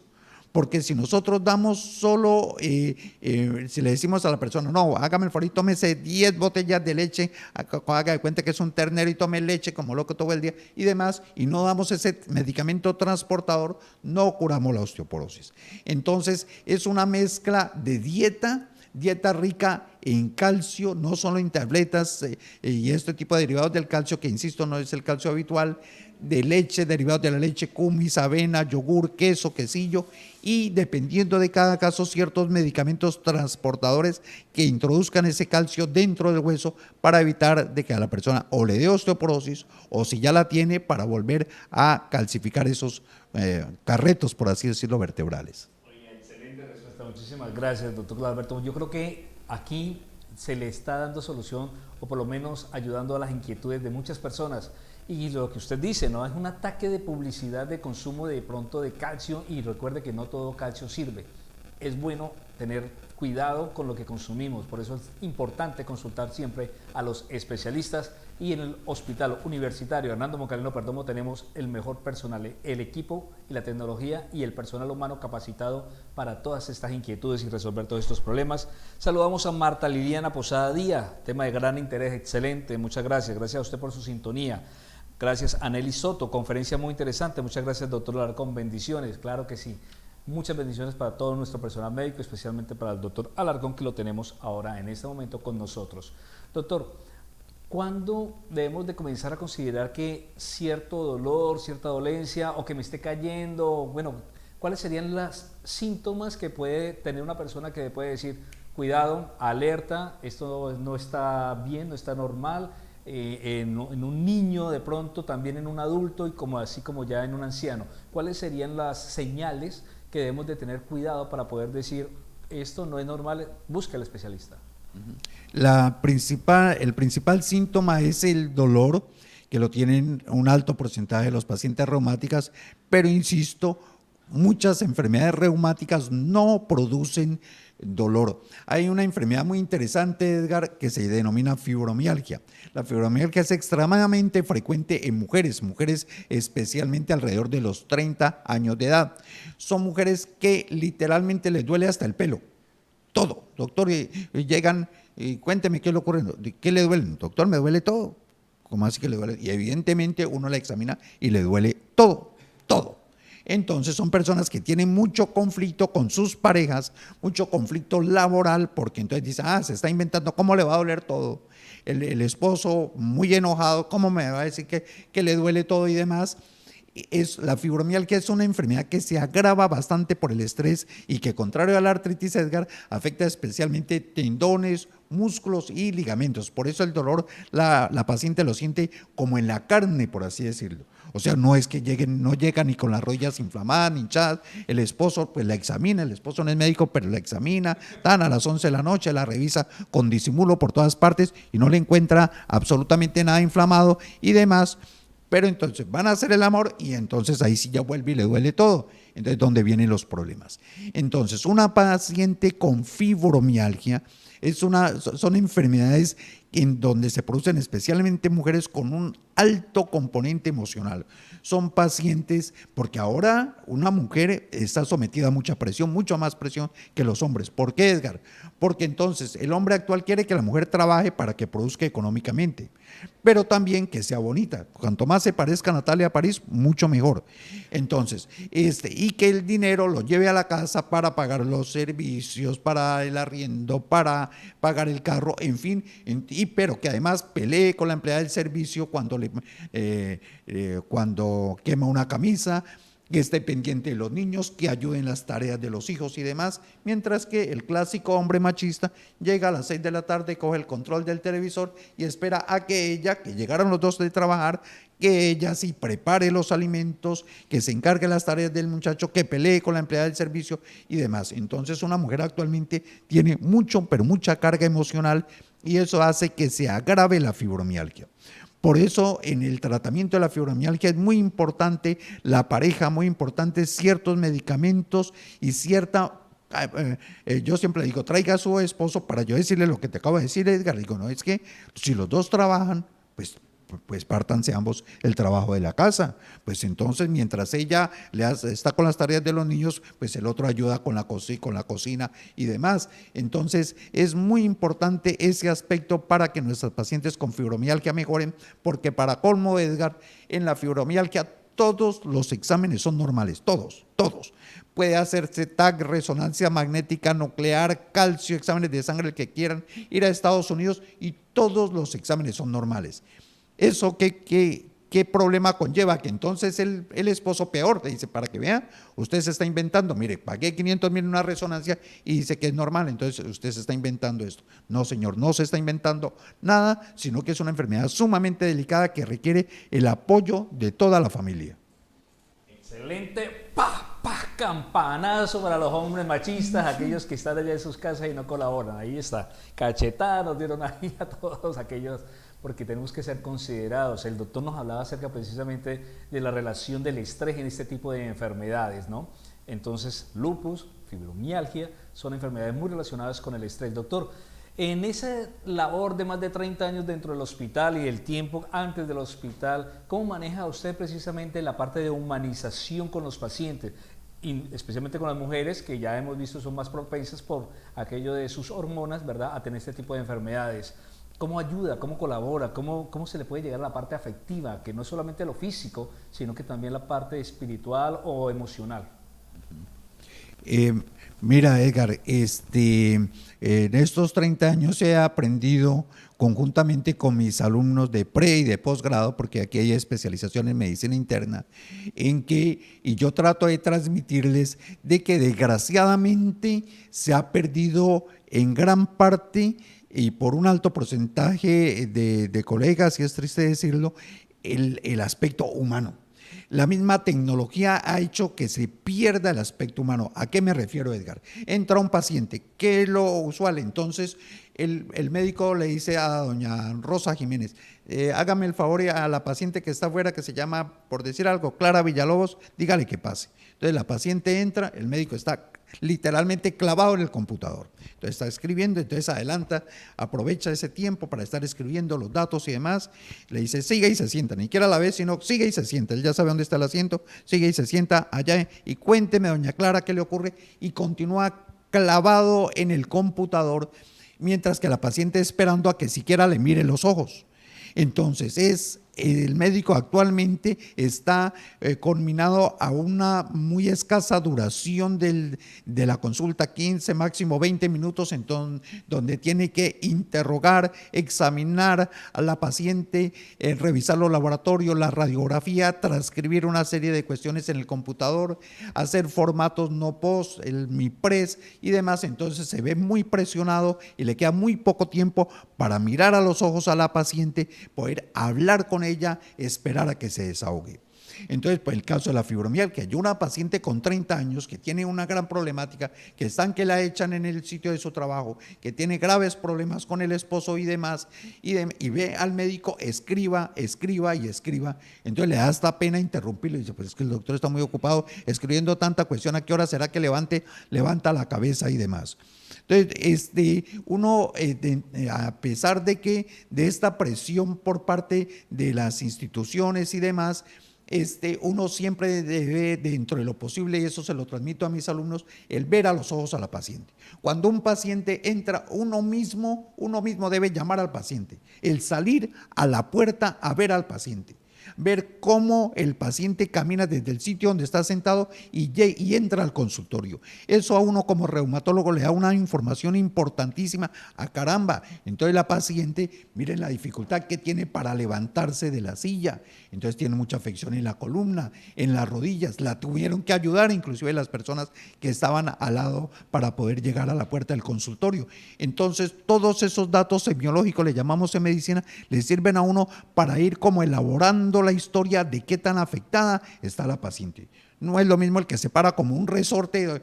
S2: Porque si nosotros damos solo, si le decimos a la persona, no, hágame el favor y tómese 10 botellas de leche, haga de cuenta que es un ternero y tome leche como loco todo el día y demás, y no damos ese medicamento transportador, no curamos la osteoporosis. Entonces, es una mezcla de dieta rica en calcio, no solo en tabletas y este tipo de derivados del calcio, que insisto, no es el calcio habitual, de leche, derivados de la leche, cumis, avena, yogur, queso, quesillo, y dependiendo de cada caso, ciertos medicamentos transportadores que introduzcan ese calcio dentro del hueso para evitar de que a la persona o le dé osteoporosis o si ya la tiene, para volver a calcificar esos carretos, por así decirlo, vertebrales.
S1: Excelente respuesta, muchísimas gracias, doctor Alberto. Yo creo que aquí se le está dando solución, o por lo menos ayudando a las inquietudes de muchas personas. Y lo que usted dice, ¿no? Es un ataque de publicidad de consumo de pronto de calcio, y recuerde que no todo calcio sirve. Es bueno tener cuidado con lo que consumimos, por eso es importante consultar siempre a los especialistas, y en el Hospital Universitario Hernando Moncaliano Perdomo tenemos el mejor personal, el equipo y la tecnología y el personal humano capacitado para todas estas inquietudes y resolver todos estos problemas. Saludamos a Marta Liliana Posada Díaz, tema de gran interés, excelente, muchas gracias, gracias a usted por su sintonía. Gracias a Nelly Soto, conferencia muy interesante, muchas gracias doctor Alarcón, bendiciones, claro que sí. Muchas bendiciones para todo nuestro personal médico, especialmente para el doctor Alarcón, que lo tenemos ahora en este momento con nosotros. Doctor, ¿cuándo debemos de comenzar a considerar que cierto dolor, cierta dolencia o que me esté cayendo, bueno, cuáles serían los síntomas que puede tener una persona que puede decir, cuidado, alerta, esto no está bien, no está normal, en un niño de pronto, también en un adulto y así como ya en un anciano? ¿Cuáles serían las señales que debemos de tener cuidado para poder decir, esto no es normal, busca al especialista?
S2: El principal síntoma es el dolor, que lo tienen un alto porcentaje de los pacientes reumáticas, pero insisto, muchas enfermedades reumáticas no producen dolor. Hay una enfermedad muy interesante, Edgar, que se denomina fibromialgia. La fibromialgia es extremadamente frecuente en mujeres, mujeres especialmente alrededor de los 30 años de edad. Son mujeres que literalmente les duele hasta el pelo, todo. Doctor, llegan y cuénteme qué le ocurre, qué le duele. Doctor, me duele todo. ¿Cómo así que le duele? Y evidentemente uno la examina y le duele todo, todo. Entonces son personas que tienen mucho conflicto con sus parejas, mucho conflicto laboral, porque entonces dicen, se está inventando, ¿cómo le va a doler todo? El esposo muy enojado, ¿cómo me va a decir que le duele todo y demás? La fibromialgia es una enfermedad que se agrava bastante por el estrés y que, contrario a la artritis, Edgar, afecta especialmente tendones, músculos y ligamentos. Por eso el dolor la paciente lo siente como en la carne, por así decirlo. O sea, no es que no llega ni con las rodillas inflamadas, ni hinchadas. El esposo pues la examina, el esposo no es médico, pero la examina, a las 11 de la noche, la revisa con disimulo por todas partes y no le encuentra absolutamente nada inflamado y demás. Pero entonces van a hacer el amor y entonces ahí sí ya vuelve y le duele todo. Entonces, ¿dónde vienen los problemas? Entonces, una paciente con fibromialgia son enfermedades en donde se producen especialmente mujeres con un alto componente emocional. Son pacientes, porque ahora una mujer está sometida a mucha presión, mucho más presión que los hombres. ¿Por qué, Edgar? Porque entonces el hombre actual quiere que la mujer trabaje para que produzca económicamente, pero también que sea bonita. Cuanto más se parezca a Natalia París, mucho mejor. Entonces, y que el dinero lo lleve a la casa para pagar los servicios, para el arriendo, para pagar el carro, en fin, pero que además pelee con la empleada del servicio cuando quema una camisa, que esté pendiente de los niños, que ayude en las tareas de los hijos y demás, mientras que el clásico hombre machista llega a las 6 de la tarde, coge el control del televisor y espera a que llegaron los dos de trabajar, que ella sí prepare los alimentos, que se encargue de las tareas del muchacho, que pelee con la empleada del servicio y demás. Entonces una mujer actualmente tiene pero mucha carga emocional y eso hace que se agrave la fibromialgia. Por eso en el tratamiento de la fibromialgia es muy importante la pareja, muy importante ciertos medicamentos y yo siempre le digo, traiga a su esposo para yo decirle lo que te acabo de decir, Edgar. Le digo, no, es que si los dos trabajan, pues pártanse ambos el trabajo de la casa. Pues entonces, mientras ella está con las tareas de los niños, pues el otro ayuda con la cocina y demás. Entonces, es muy importante ese aspecto para que nuestras pacientes con fibromialgia mejoren, porque para colmo, Edgar, en la fibromialgia todos los exámenes son normales, todos. Puede hacerse TAC, resonancia magnética nuclear, calcio, exámenes de sangre, el que quieran, ir a Estados Unidos y todos los exámenes son normales. ¿Eso qué problema conlleva? Que entonces el esposo peor te dice, para que vea, usted se está inventando, mire, pagué 500,000 en una resonancia y dice que es normal, entonces usted se está inventando esto. No, señor, no se está inventando nada, sino que es una enfermedad sumamente delicada que requiere el apoyo de toda la familia.
S1: Excelente, campanazo para los hombres machistas, aquellos que están allá en sus casas y no colaboran. Ahí está, cachetada nos dieron ahí a todos aquellos, porque tenemos que ser considerados. El doctor nos hablaba acerca precisamente de la relación del estrés en este tipo de enfermedades, ¿no? Entonces, lupus, fibromialgia, son enfermedades muy relacionadas con el estrés. Doctor, en esa labor de más de 30 años dentro del hospital y el tiempo antes del hospital, ¿cómo maneja usted precisamente la parte de humanización con los pacientes? Y especialmente con las mujeres, que ya hemos visto son más propensas por aquello de sus hormonas, ¿verdad?, a tener este tipo de enfermedades. ¿Cómo ayuda? ¿Cómo colabora? ¿Cómo se le puede llegar a la parte afectiva? Que no es solamente lo físico, sino que también la parte espiritual o emocional.
S2: Mira, Edgar, en estos 30 años he aprendido conjuntamente con mis alumnos de pre y de posgrado, porque aquí hay especialización en medicina interna, y yo trato de transmitirles de que desgraciadamente se ha perdido en gran parte y por un alto porcentaje de colegas, y es triste decirlo, el aspecto humano. La misma tecnología ha hecho que se pierda el aspecto humano. ¿A qué me refiero, Edgar? Entra un paciente, ¿qué es lo usual? Entonces, el médico le dice a doña Rosa Jiménez, hágame el favor a la paciente que está afuera, que se llama, por decir algo, Clara Villalobos, dígale que pase. Entonces, la paciente entra, el médico está literalmente clavado en el computador. Entonces está escribiendo, entonces adelanta, aprovecha ese tiempo para estar escribiendo los datos y demás, le dice sigue y se sienta, ni siquiera a la vez, sino sigue y se sienta, él ya sabe dónde está el asiento, sigue y se sienta allá y cuénteme, doña Clara, qué le ocurre, y continúa clavado en el computador, mientras que la paciente esperando a que siquiera le mire los ojos. Entonces el médico actualmente está conminado a una muy escasa duración de la consulta, 15, máximo 20 minutos, donde tiene que interrogar, examinar a la paciente, revisar los laboratorios, la radiografía, transcribir una serie de cuestiones en el computador, hacer formatos no post, el MIPRES y demás. Entonces se ve muy presionado y le queda muy poco tiempo para mirar a los ojos a la paciente, poder hablar con ella, esperar a que se desahogue. Entonces, pues el caso de la fibromialgia, hay una paciente con 30 años que tiene una gran problemática, que están que la echan en el sitio de su trabajo, que tiene graves problemas con el esposo y demás, y ve al médico, escriba, entonces le da hasta pena interrumpirlo y dice, pues es que el doctor está muy ocupado escribiendo tanta cuestión, ¿a qué hora será que levanta la cabeza y demás? Entonces, uno, a pesar de esta presión por parte de las instituciones y demás, uno siempre debe, dentro de lo posible, y eso se lo transmito a mis alumnos, el ver a los ojos a la paciente. Cuando un paciente entra, uno mismo debe llamar al paciente, el salir a la puerta a ver al paciente, ver cómo el paciente camina desde el sitio donde está sentado y entra al consultorio. Eso a uno como reumatólogo le da una información importantísima. Caramba, entonces la paciente, miren la dificultad que tiene para levantarse de la silla, entonces tiene mucha afección en la columna, en las rodillas, la tuvieron que ayudar inclusive las personas que estaban al lado para poder llegar a la puerta del consultorio. Entonces todos esos datos semiológicos, le llamamos en medicina, le sirven a uno para ir como elaborando la historia de qué tan afectada está la paciente. No es lo mismo el que se para como un resorte,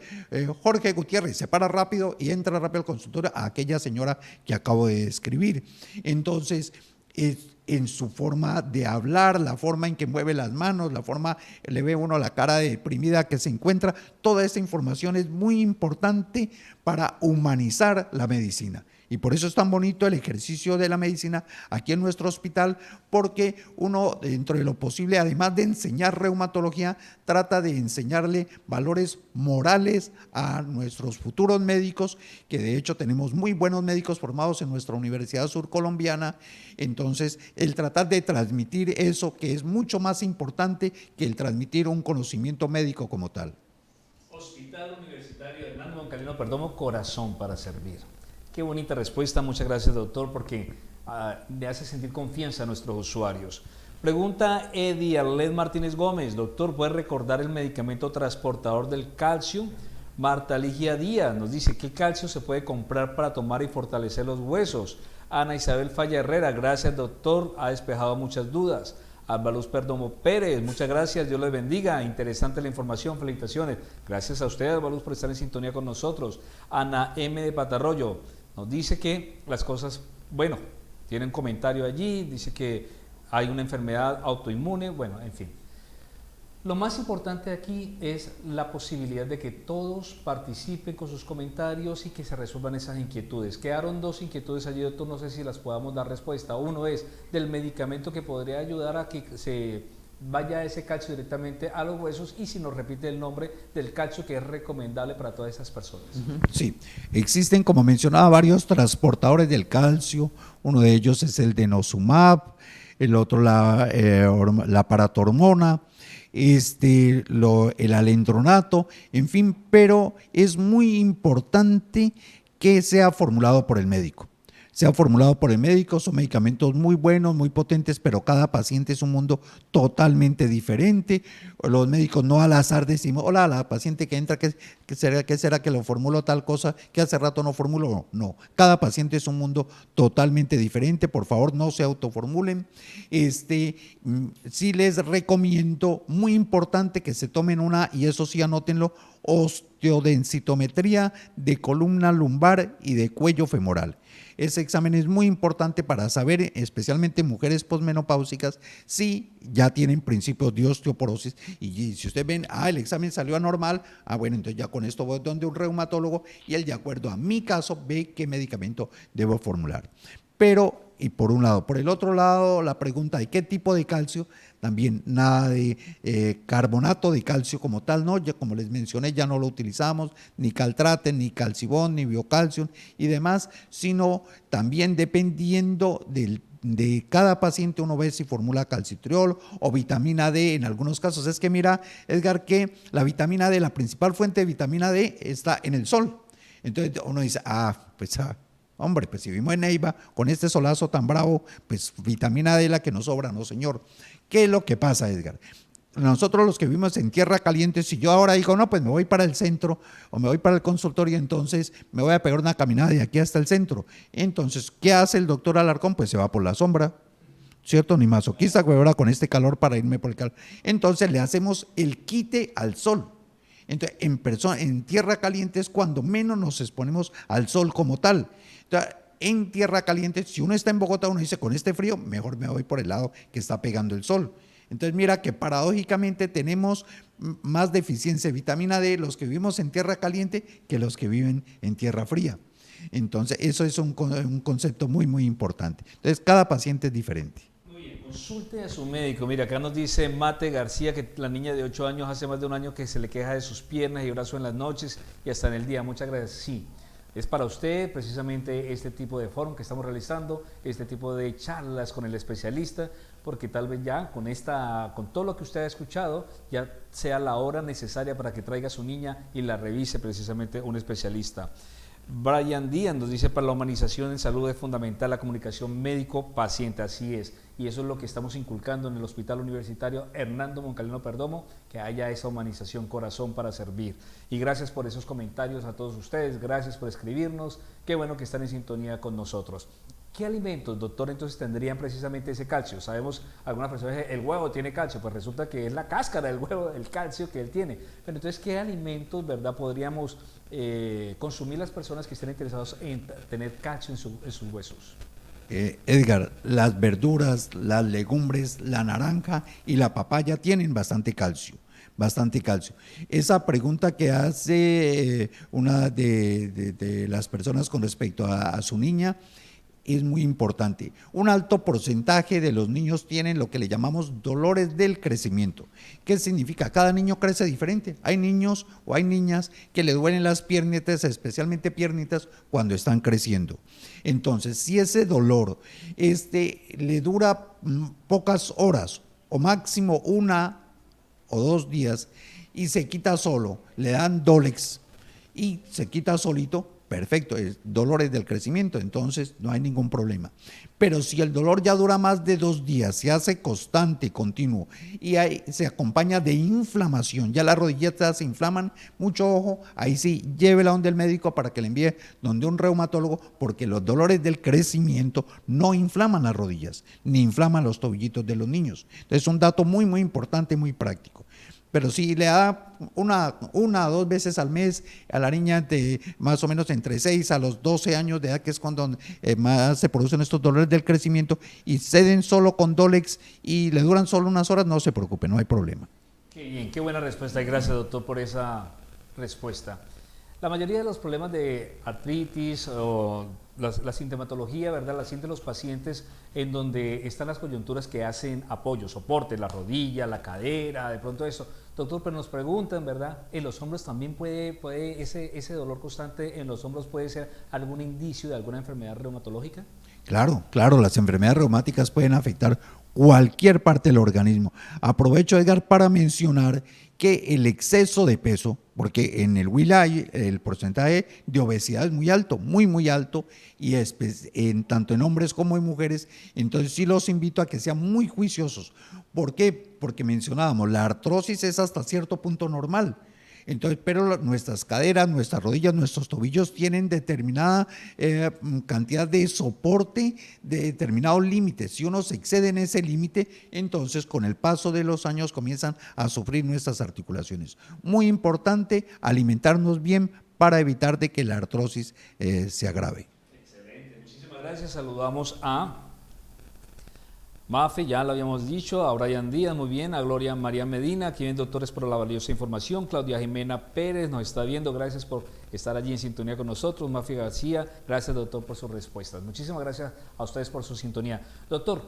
S2: Jorge Gutiérrez se para rápido y entra rápido al consultorio, a aquella señora que acabo de describir. Entonces, en su forma de hablar, la forma en que mueve las manos, la forma, le ve uno la cara deprimida que se encuentra, toda esta información es muy importante para humanizar la medicina. Y por eso es tan bonito el ejercicio de la medicina aquí en nuestro hospital, porque uno, dentro de lo posible, además de enseñar reumatología, trata de enseñarle valores morales a nuestros futuros médicos, que de hecho tenemos muy buenos médicos formados en nuestra Universidad Surcolombiana. Entonces, el tratar de transmitir eso, que es mucho más importante que el transmitir un conocimiento médico como tal.
S1: Hospital Universitario Hernando Moncalino Perdomo, corazón para servir. Qué bonita respuesta, muchas gracias doctor, porque le hace sentir confianza a nuestros usuarios. Pregunta Eddie Arlet Martínez Gómez, doctor, ¿puede recordar el medicamento transportador del calcio? Marta Ligia Díaz nos dice, ¿qué calcio se puede comprar para tomar y fortalecer los huesos? Ana Isabel Falla Herrera, gracias doctor, ha despejado muchas dudas. Alba Luz Perdomo Pérez, muchas gracias, Dios les bendiga, interesante la información, felicitaciones. Gracias a usted, Alba Luz, por estar en sintonía con nosotros. Ana M. de Patarroyo nos dice que las cosas, bueno, tiene un comentario allí, dice que hay una enfermedad autoinmune, bueno, en fin. Lo más importante aquí es la posibilidad de que todos participen con sus comentarios y que se resuelvan esas inquietudes. Quedaron dos inquietudes allí, doctor, no sé si las podamos dar respuesta. Uno es del medicamento que podría ayudar a que se vaya ese calcio directamente a los huesos, y si nos repite el nombre del calcio que es recomendable para todas esas personas.
S2: Sí, existen, como mencionaba, varios transportadores del calcio. Uno de ellos es el denosumab, el otro la paratormona, el alendronato, en fin, pero es muy importante que sea formulado por el médico. Son medicamentos muy buenos, muy potentes, pero cada paciente es un mundo totalmente diferente. Los médicos no al azar decimos, hola, la paciente que entra, ¿qué será que lo formulo tal cosa que hace rato no formulo? No, cada paciente es un mundo totalmente diferente, por favor no se autoformulen. Sí les recomiendo, muy importante que se tomen y eso sí anótenlo, osteodensitometría de columna lumbar y de cuello femoral. Ese examen es muy importante para saber, especialmente mujeres posmenopáusicas, si ya tienen principios de osteoporosis. Y si ustedes ven, el examen salió anormal, bueno, entonces ya con con esto voy donde un reumatólogo y él, de acuerdo a mi caso, ve qué medicamento debo formular. Pero, y por un lado, por el otro lado, la pregunta de qué tipo de calcio, también nada de carbonato de calcio como tal, ¿no? Ya, como les mencioné, ya no lo utilizamos, ni Caltrate, ni Calcibón, ni Biocalcium y demás, sino también dependiendo de cada paciente uno ve si formula calcitriol o vitamina D en algunos casos. Es que mira, Edgar, que la vitamina D, la principal fuente de vitamina D está en el sol. Entonces uno dice, hombre, pues si vivimos en Neiva, con este solazo tan bravo, pues vitamina D la que nos sobra, no señor. ¿Qué es lo que pasa, Edgar? Nosotros los que vivimos en tierra caliente, si yo ahora digo, no, pues me voy para el centro o me voy para el consultorio, entonces me voy a pegar una caminada de aquí hasta el centro. Entonces, ¿qué hace el doctor Alarcón? Pues se va por la sombra, ¿cierto? Ni masoquista, güey, ahora con este calor para irme por el calor. Entonces le hacemos el quite al sol. Entonces, en tierra caliente es cuando menos nos exponemos al sol como tal. Entonces, en tierra caliente, si uno está en Bogotá, uno dice, con este frío, mejor me voy por el lado que está pegando el sol. Entonces mira que paradójicamente tenemos más deficiencia de vitamina D los que vivimos en tierra caliente que los que viven en tierra fría. Entonces eso es un concepto muy, muy importante. Entonces cada paciente es diferente.
S1: Muy bien, consulte a su médico. Mira, acá nos dice Mate García que la niña de 8 años hace más de un año que se le queja de sus piernas y brazos en las noches y hasta en el día. Muchas gracias. Sí. Es para usted precisamente este tipo de foro que estamos realizando, este tipo de charlas con el especialista, porque tal vez ya con todo lo que usted ha escuchado, ya sea la hora necesaria para que traiga a su niña y la revise precisamente un especialista. Brian Díaz nos dice, para la humanización en salud es fundamental la comunicación médico-paciente, así es, y eso es lo que estamos inculcando en el Hospital Universitario Hernando Moncalino Perdomo, que haya esa humanización, corazón para servir. Y gracias por esos comentarios a todos ustedes, gracias por escribirnos, qué bueno que están en sintonía con nosotros. ¿Qué alimentos, doctor, entonces tendrían precisamente ese calcio? Sabemos, algunas personas dicen, el huevo tiene calcio, pues resulta que es la cáscara del huevo, el calcio que él tiene. Pero entonces, ¿qué alimentos, verdad, podríamos consumir las personas que estén interesadas en tener calcio en sus huesos?
S2: Edgar, las verduras, las legumbres, la naranja y la papaya tienen bastante calcio. Bastante calcio. Esa pregunta que hace una de las personas con respecto a su niña es muy importante. Un alto porcentaje de los niños tienen lo que le llamamos dolores del crecimiento. ¿Qué significa? Cada niño crece diferente. Hay niños o hay niñas que le duelen las piernitas, especialmente piernitas, cuando están creciendo. Entonces, si ese dolor le dura pocas horas o máximo 1 o 2 días y se quita solo, le dan Dolex y se quita solito, perfecto, es dolores del crecimiento, entonces no hay ningún problema. Pero si el dolor ya dura más de 2 días, se hace constante, continuo, y se acompaña de inflamación, ya las rodilletas se inflaman, mucho ojo, ahí sí, llévela donde el médico para que le envíe donde un reumatólogo, porque los dolores del crecimiento no inflaman las rodillas, ni inflaman los tobillitos de los niños. Entonces es un dato muy, muy importante, muy práctico. Pero si le da una o 2 veces al mes a la niña de más o menos entre 6 a los 12 años de edad, que es cuando más se producen estos dolores del crecimiento, y ceden solo con Dolex y le duran solo unas horas, no se preocupe, no hay problema.
S1: Qué bien, qué buena respuesta y gracias, doctor, por esa respuesta. La mayoría de los problemas de artritis o la sintomatología, ¿verdad?, la sienten los pacientes en donde están las coyunturas que hacen apoyo, soporte, la rodilla, la cadera, de pronto eso. Doctor, pero nos preguntan, ¿verdad?, ¿en los hombros también puede ese dolor constante en los hombros puede ser algún indicio de alguna enfermedad reumatológica?
S2: Claro, las enfermedades reumáticas pueden afectar cualquier parte del organismo. Aprovecho, Edgar, para mencionar que el exceso de peso, porque en el Wilay el porcentaje de obesidad es muy alto, muy, muy alto, y tanto en hombres como en mujeres, entonces sí los invito a que sean muy juiciosos. ¿Por qué? Porque mencionábamos, la artrosis es hasta cierto punto normal. Entonces, pero nuestras caderas, nuestras rodillas, nuestros tobillos tienen determinada cantidad de soporte de determinados límites. Si uno se excede en ese límite, entonces con el paso de los años comienzan a sufrir nuestras articulaciones. Muy importante alimentarnos bien para evitar de que la artrosis se agrave.
S1: Excelente, muchísimas gracias. Saludamos a Mafe, ya lo habíamos dicho, a Brian Díaz, muy bien, a Gloria María Medina, aquí ven doctores por la valiosa información, Claudia Jimena Pérez nos está viendo, gracias por estar allí en sintonía con nosotros, Mafe García, gracias doctor por sus respuestas, muchísimas gracias a ustedes por su sintonía. Doctor,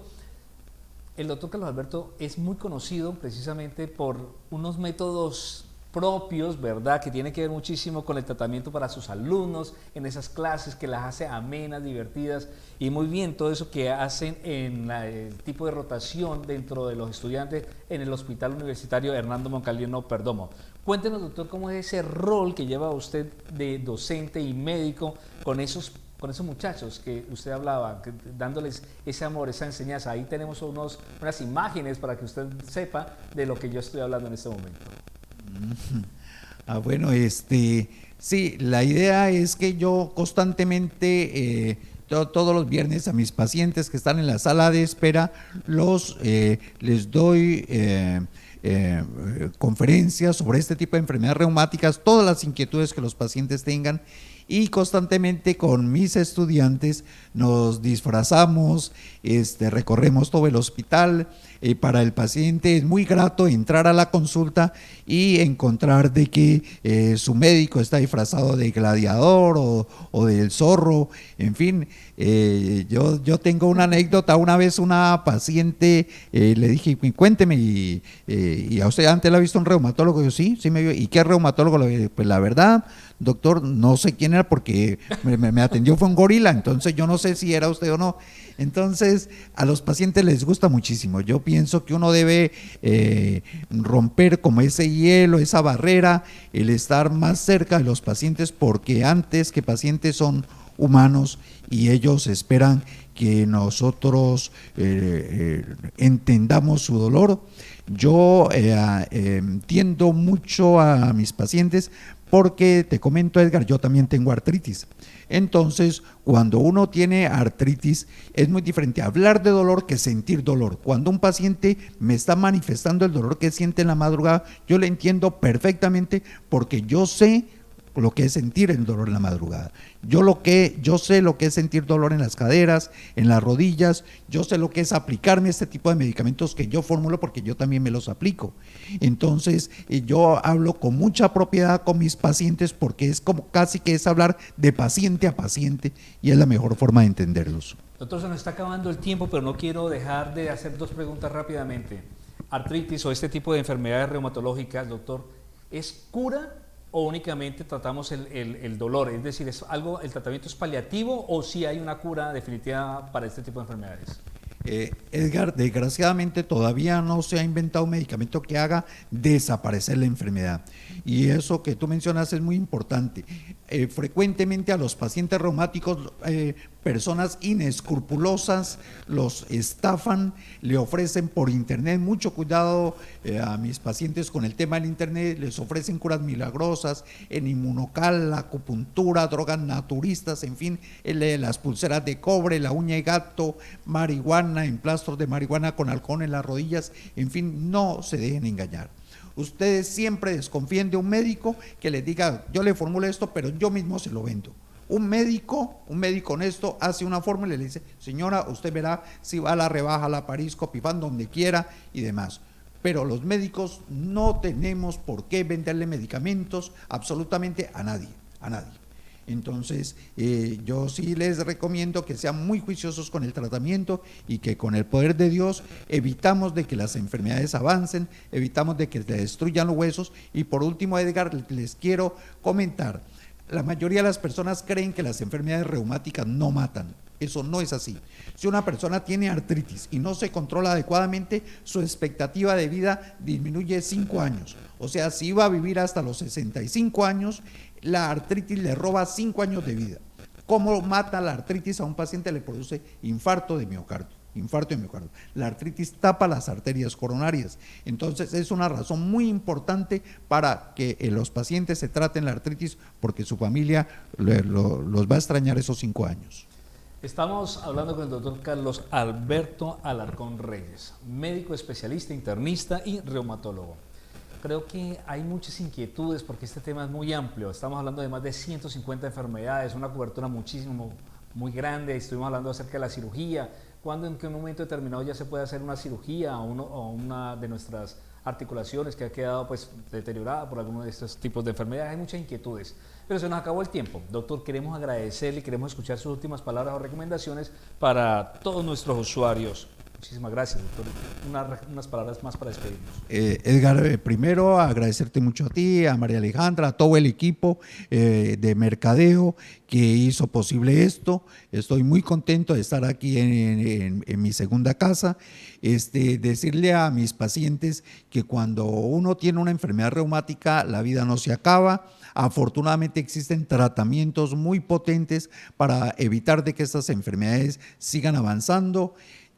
S1: el doctor Carlos Alberto es muy conocido precisamente por unos métodos propios, ¿verdad?, que tiene que ver muchísimo con el tratamiento para sus alumnos en esas clases que las hace amenas, divertidas y muy bien todo eso que hacen en el tipo de rotación dentro de los estudiantes en el Hospital Universitario Hernando Moncaliero Perdomo. Cuéntenos, doctor, cómo es ese rol que lleva usted de docente y médico con esos muchachos que usted hablaba, dándoles ese amor, esa enseñanza. Ahí tenemos unas imágenes para que usted sepa de lo que yo estoy hablando en este momento.
S2: Bueno, sí, la idea es que yo constantemente, todos los viernes a mis pacientes que están en la sala de espera, les doy conferencias sobre este tipo de enfermedades reumáticas, todas las inquietudes que los pacientes tengan, y constantemente con mis estudiantes nos disfrazamos, recorremos todo el hospital. Para el paciente es muy grato entrar a la consulta y encontrar de que su médico está disfrazado de gladiador o del zorro, en fin. Yo tengo una anécdota. Una vez una paciente le dije, cuénteme, y a usted antes la ha visto un reumatólogo. Yo sí me vio. ¿Y qué reumatólogo? Pues la verdad, doctor, no sé quién era porque me atendió, fue un gorila, entonces yo no sé si era usted o no. Entonces a los pacientes les gusta muchísimo. Yo pienso que uno debe romper como ese hielo, esa barrera, el estar más cerca de los pacientes, porque antes que pacientes son humanos y ellos esperan que nosotros entendamos su dolor. Yo entiendo mucho a mis pacientes porque, te comento, Edgar, yo también tengo artritis. Entonces, cuando uno tiene artritis, es muy diferente hablar de dolor que sentir dolor. Cuando un paciente me está manifestando el dolor que siente en la madrugada, yo le entiendo perfectamente porque yo sé lo que es sentir el dolor en la madrugada. Yo sé lo que es sentir dolor en las caderas, en las rodillas. Yo sé lo que es aplicarme este tipo de medicamentos que yo formulo porque yo también me los aplico. Entonces yo hablo con mucha propiedad con mis pacientes porque es como casi que es hablar de paciente a paciente y es la mejor forma de entenderlos.
S1: Doctor, se nos está acabando el tiempo, pero no quiero dejar de hacer dos preguntas rápidamente. Artritis o este tipo de enfermedades reumatológicas, doctor, ¿es cura o únicamente tratamos el dolor? Es decir, ¿el tratamiento es paliativo o si hay una cura definitiva para este tipo de enfermedades?
S2: Edgar, desgraciadamente todavía no se ha inventado un medicamento que haga desaparecer la enfermedad. Y eso que tú mencionas es muy importante. Frecuentemente a los pacientes reumáticos, personas inescrupulosas los estafan, le ofrecen por internet. Mucho cuidado a mis pacientes con el tema del internet, les ofrecen curas milagrosas en inmunocal, la acupuntura, drogas naturistas, en fin, las pulseras de cobre, la uña de gato, marihuana, emplastros de marihuana con halcón en las rodillas, en fin, no se dejen engañar. Ustedes siempre desconfíen de un médico que les diga, yo le formulo esto, pero yo mismo se lo vendo. Un médico honesto hace una fórmula y le dice, señora, usted verá si va a la rebaja, a la París, Copifán, donde quiera y demás. Pero los médicos no tenemos por qué venderle medicamentos absolutamente a nadie. Entonces, yo sí les recomiendo que sean muy juiciosos con el tratamiento y que con el poder de Dios evitamos de que las enfermedades avancen, evitamos de que se destruyan los huesos. Y por último, Edgar, les quiero comentar, la mayoría de las personas creen que las enfermedades reumáticas no matan. Eso no es así. Si una persona tiene artritis y no se controla adecuadamente, su expectativa de vida disminuye 5 años. O sea, si iba a vivir hasta los 65 años, la artritis le roba 5 años de vida. ¿Cómo mata la artritis a un paciente? Le produce infarto de miocardio. La artritis tapa las arterias coronarias. Entonces es una razón muy importante para que los pacientes se traten la artritis, porque su familia los va a extrañar esos 5 años.
S1: Estamos hablando con el doctor Carlos Alberto Alarcón Reyes, médico especialista, internista y reumatólogo. Creo que hay muchas inquietudes porque este tema es muy amplio. Estamos hablando de más de 150 enfermedades, una cobertura muy grande. Estuvimos hablando acerca de la cirugía, cuándo, en qué momento determinado ya se puede hacer una cirugía o una de nuestras articulaciones que ha quedado pues deteriorada por alguno de estos tipos de enfermedades. Hay muchas inquietudes, pero se nos acabó el tiempo. Doctor, queremos agradecerle, queremos escuchar sus últimas palabras o recomendaciones para todos nuestros usuarios. Muchísimas gracias, doctor. Unas palabras más para despedirnos.
S2: Edgar, primero agradecerte mucho a ti, a María Alejandra, a todo el equipo de mercadeo que hizo posible esto. Estoy muy contento de estar aquí en mi segunda casa. Decirle a mis pacientes que cuando uno tiene una enfermedad reumática, la vida no se acaba. Afortunadamente existen tratamientos muy potentes para evitar de que estas enfermedades sigan avanzando.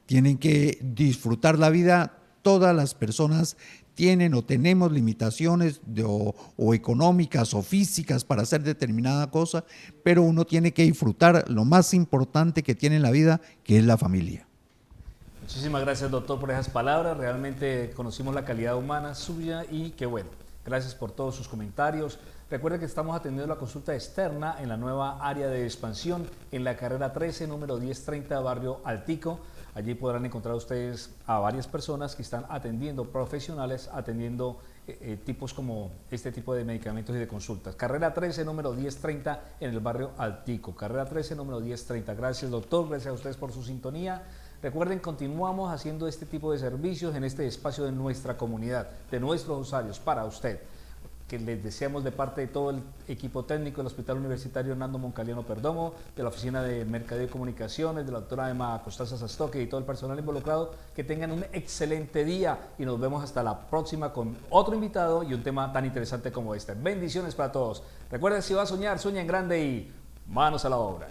S2: Tienen que disfrutar la vida. Todas las personas tienen o tenemos limitaciones o económicas o físicas para hacer determinada cosa, pero uno tiene que disfrutar lo más importante que tiene en la vida, que es la familia.
S1: Muchísimas gracias, doctor, por esas palabras. Realmente conocimos la calidad humana suya y qué bueno. Gracias por todos sus comentarios. Recuerden que estamos atendiendo la consulta externa en la nueva área de expansión en la carrera 13, número 1030, barrio Altico. Allí podrán encontrar ustedes a varias personas que están atendiendo, profesionales atendiendo tipos como este tipo de medicamentos y de consultas. Carrera 13, número 1030 en el barrio Altico. Carrera 13, número 1030. Gracias, doctor. Gracias a ustedes por su sintonía. Recuerden, continuamos haciendo este tipo de servicios en este espacio de nuestra comunidad, de nuestros usuarios, para usted, que les deseamos de parte de todo el equipo técnico del Hospital Universitario Hernando Moncaliano Perdomo, de la Oficina de Mercadeo y Comunicaciones, de la doctora Emma Costanza Sastoque y todo el personal involucrado, que tengan un excelente día y nos vemos hasta la próxima con otro invitado y un tema tan interesante como este. Bendiciones para todos. Recuerden, si va a soñar, sueña en grande y manos a la obra.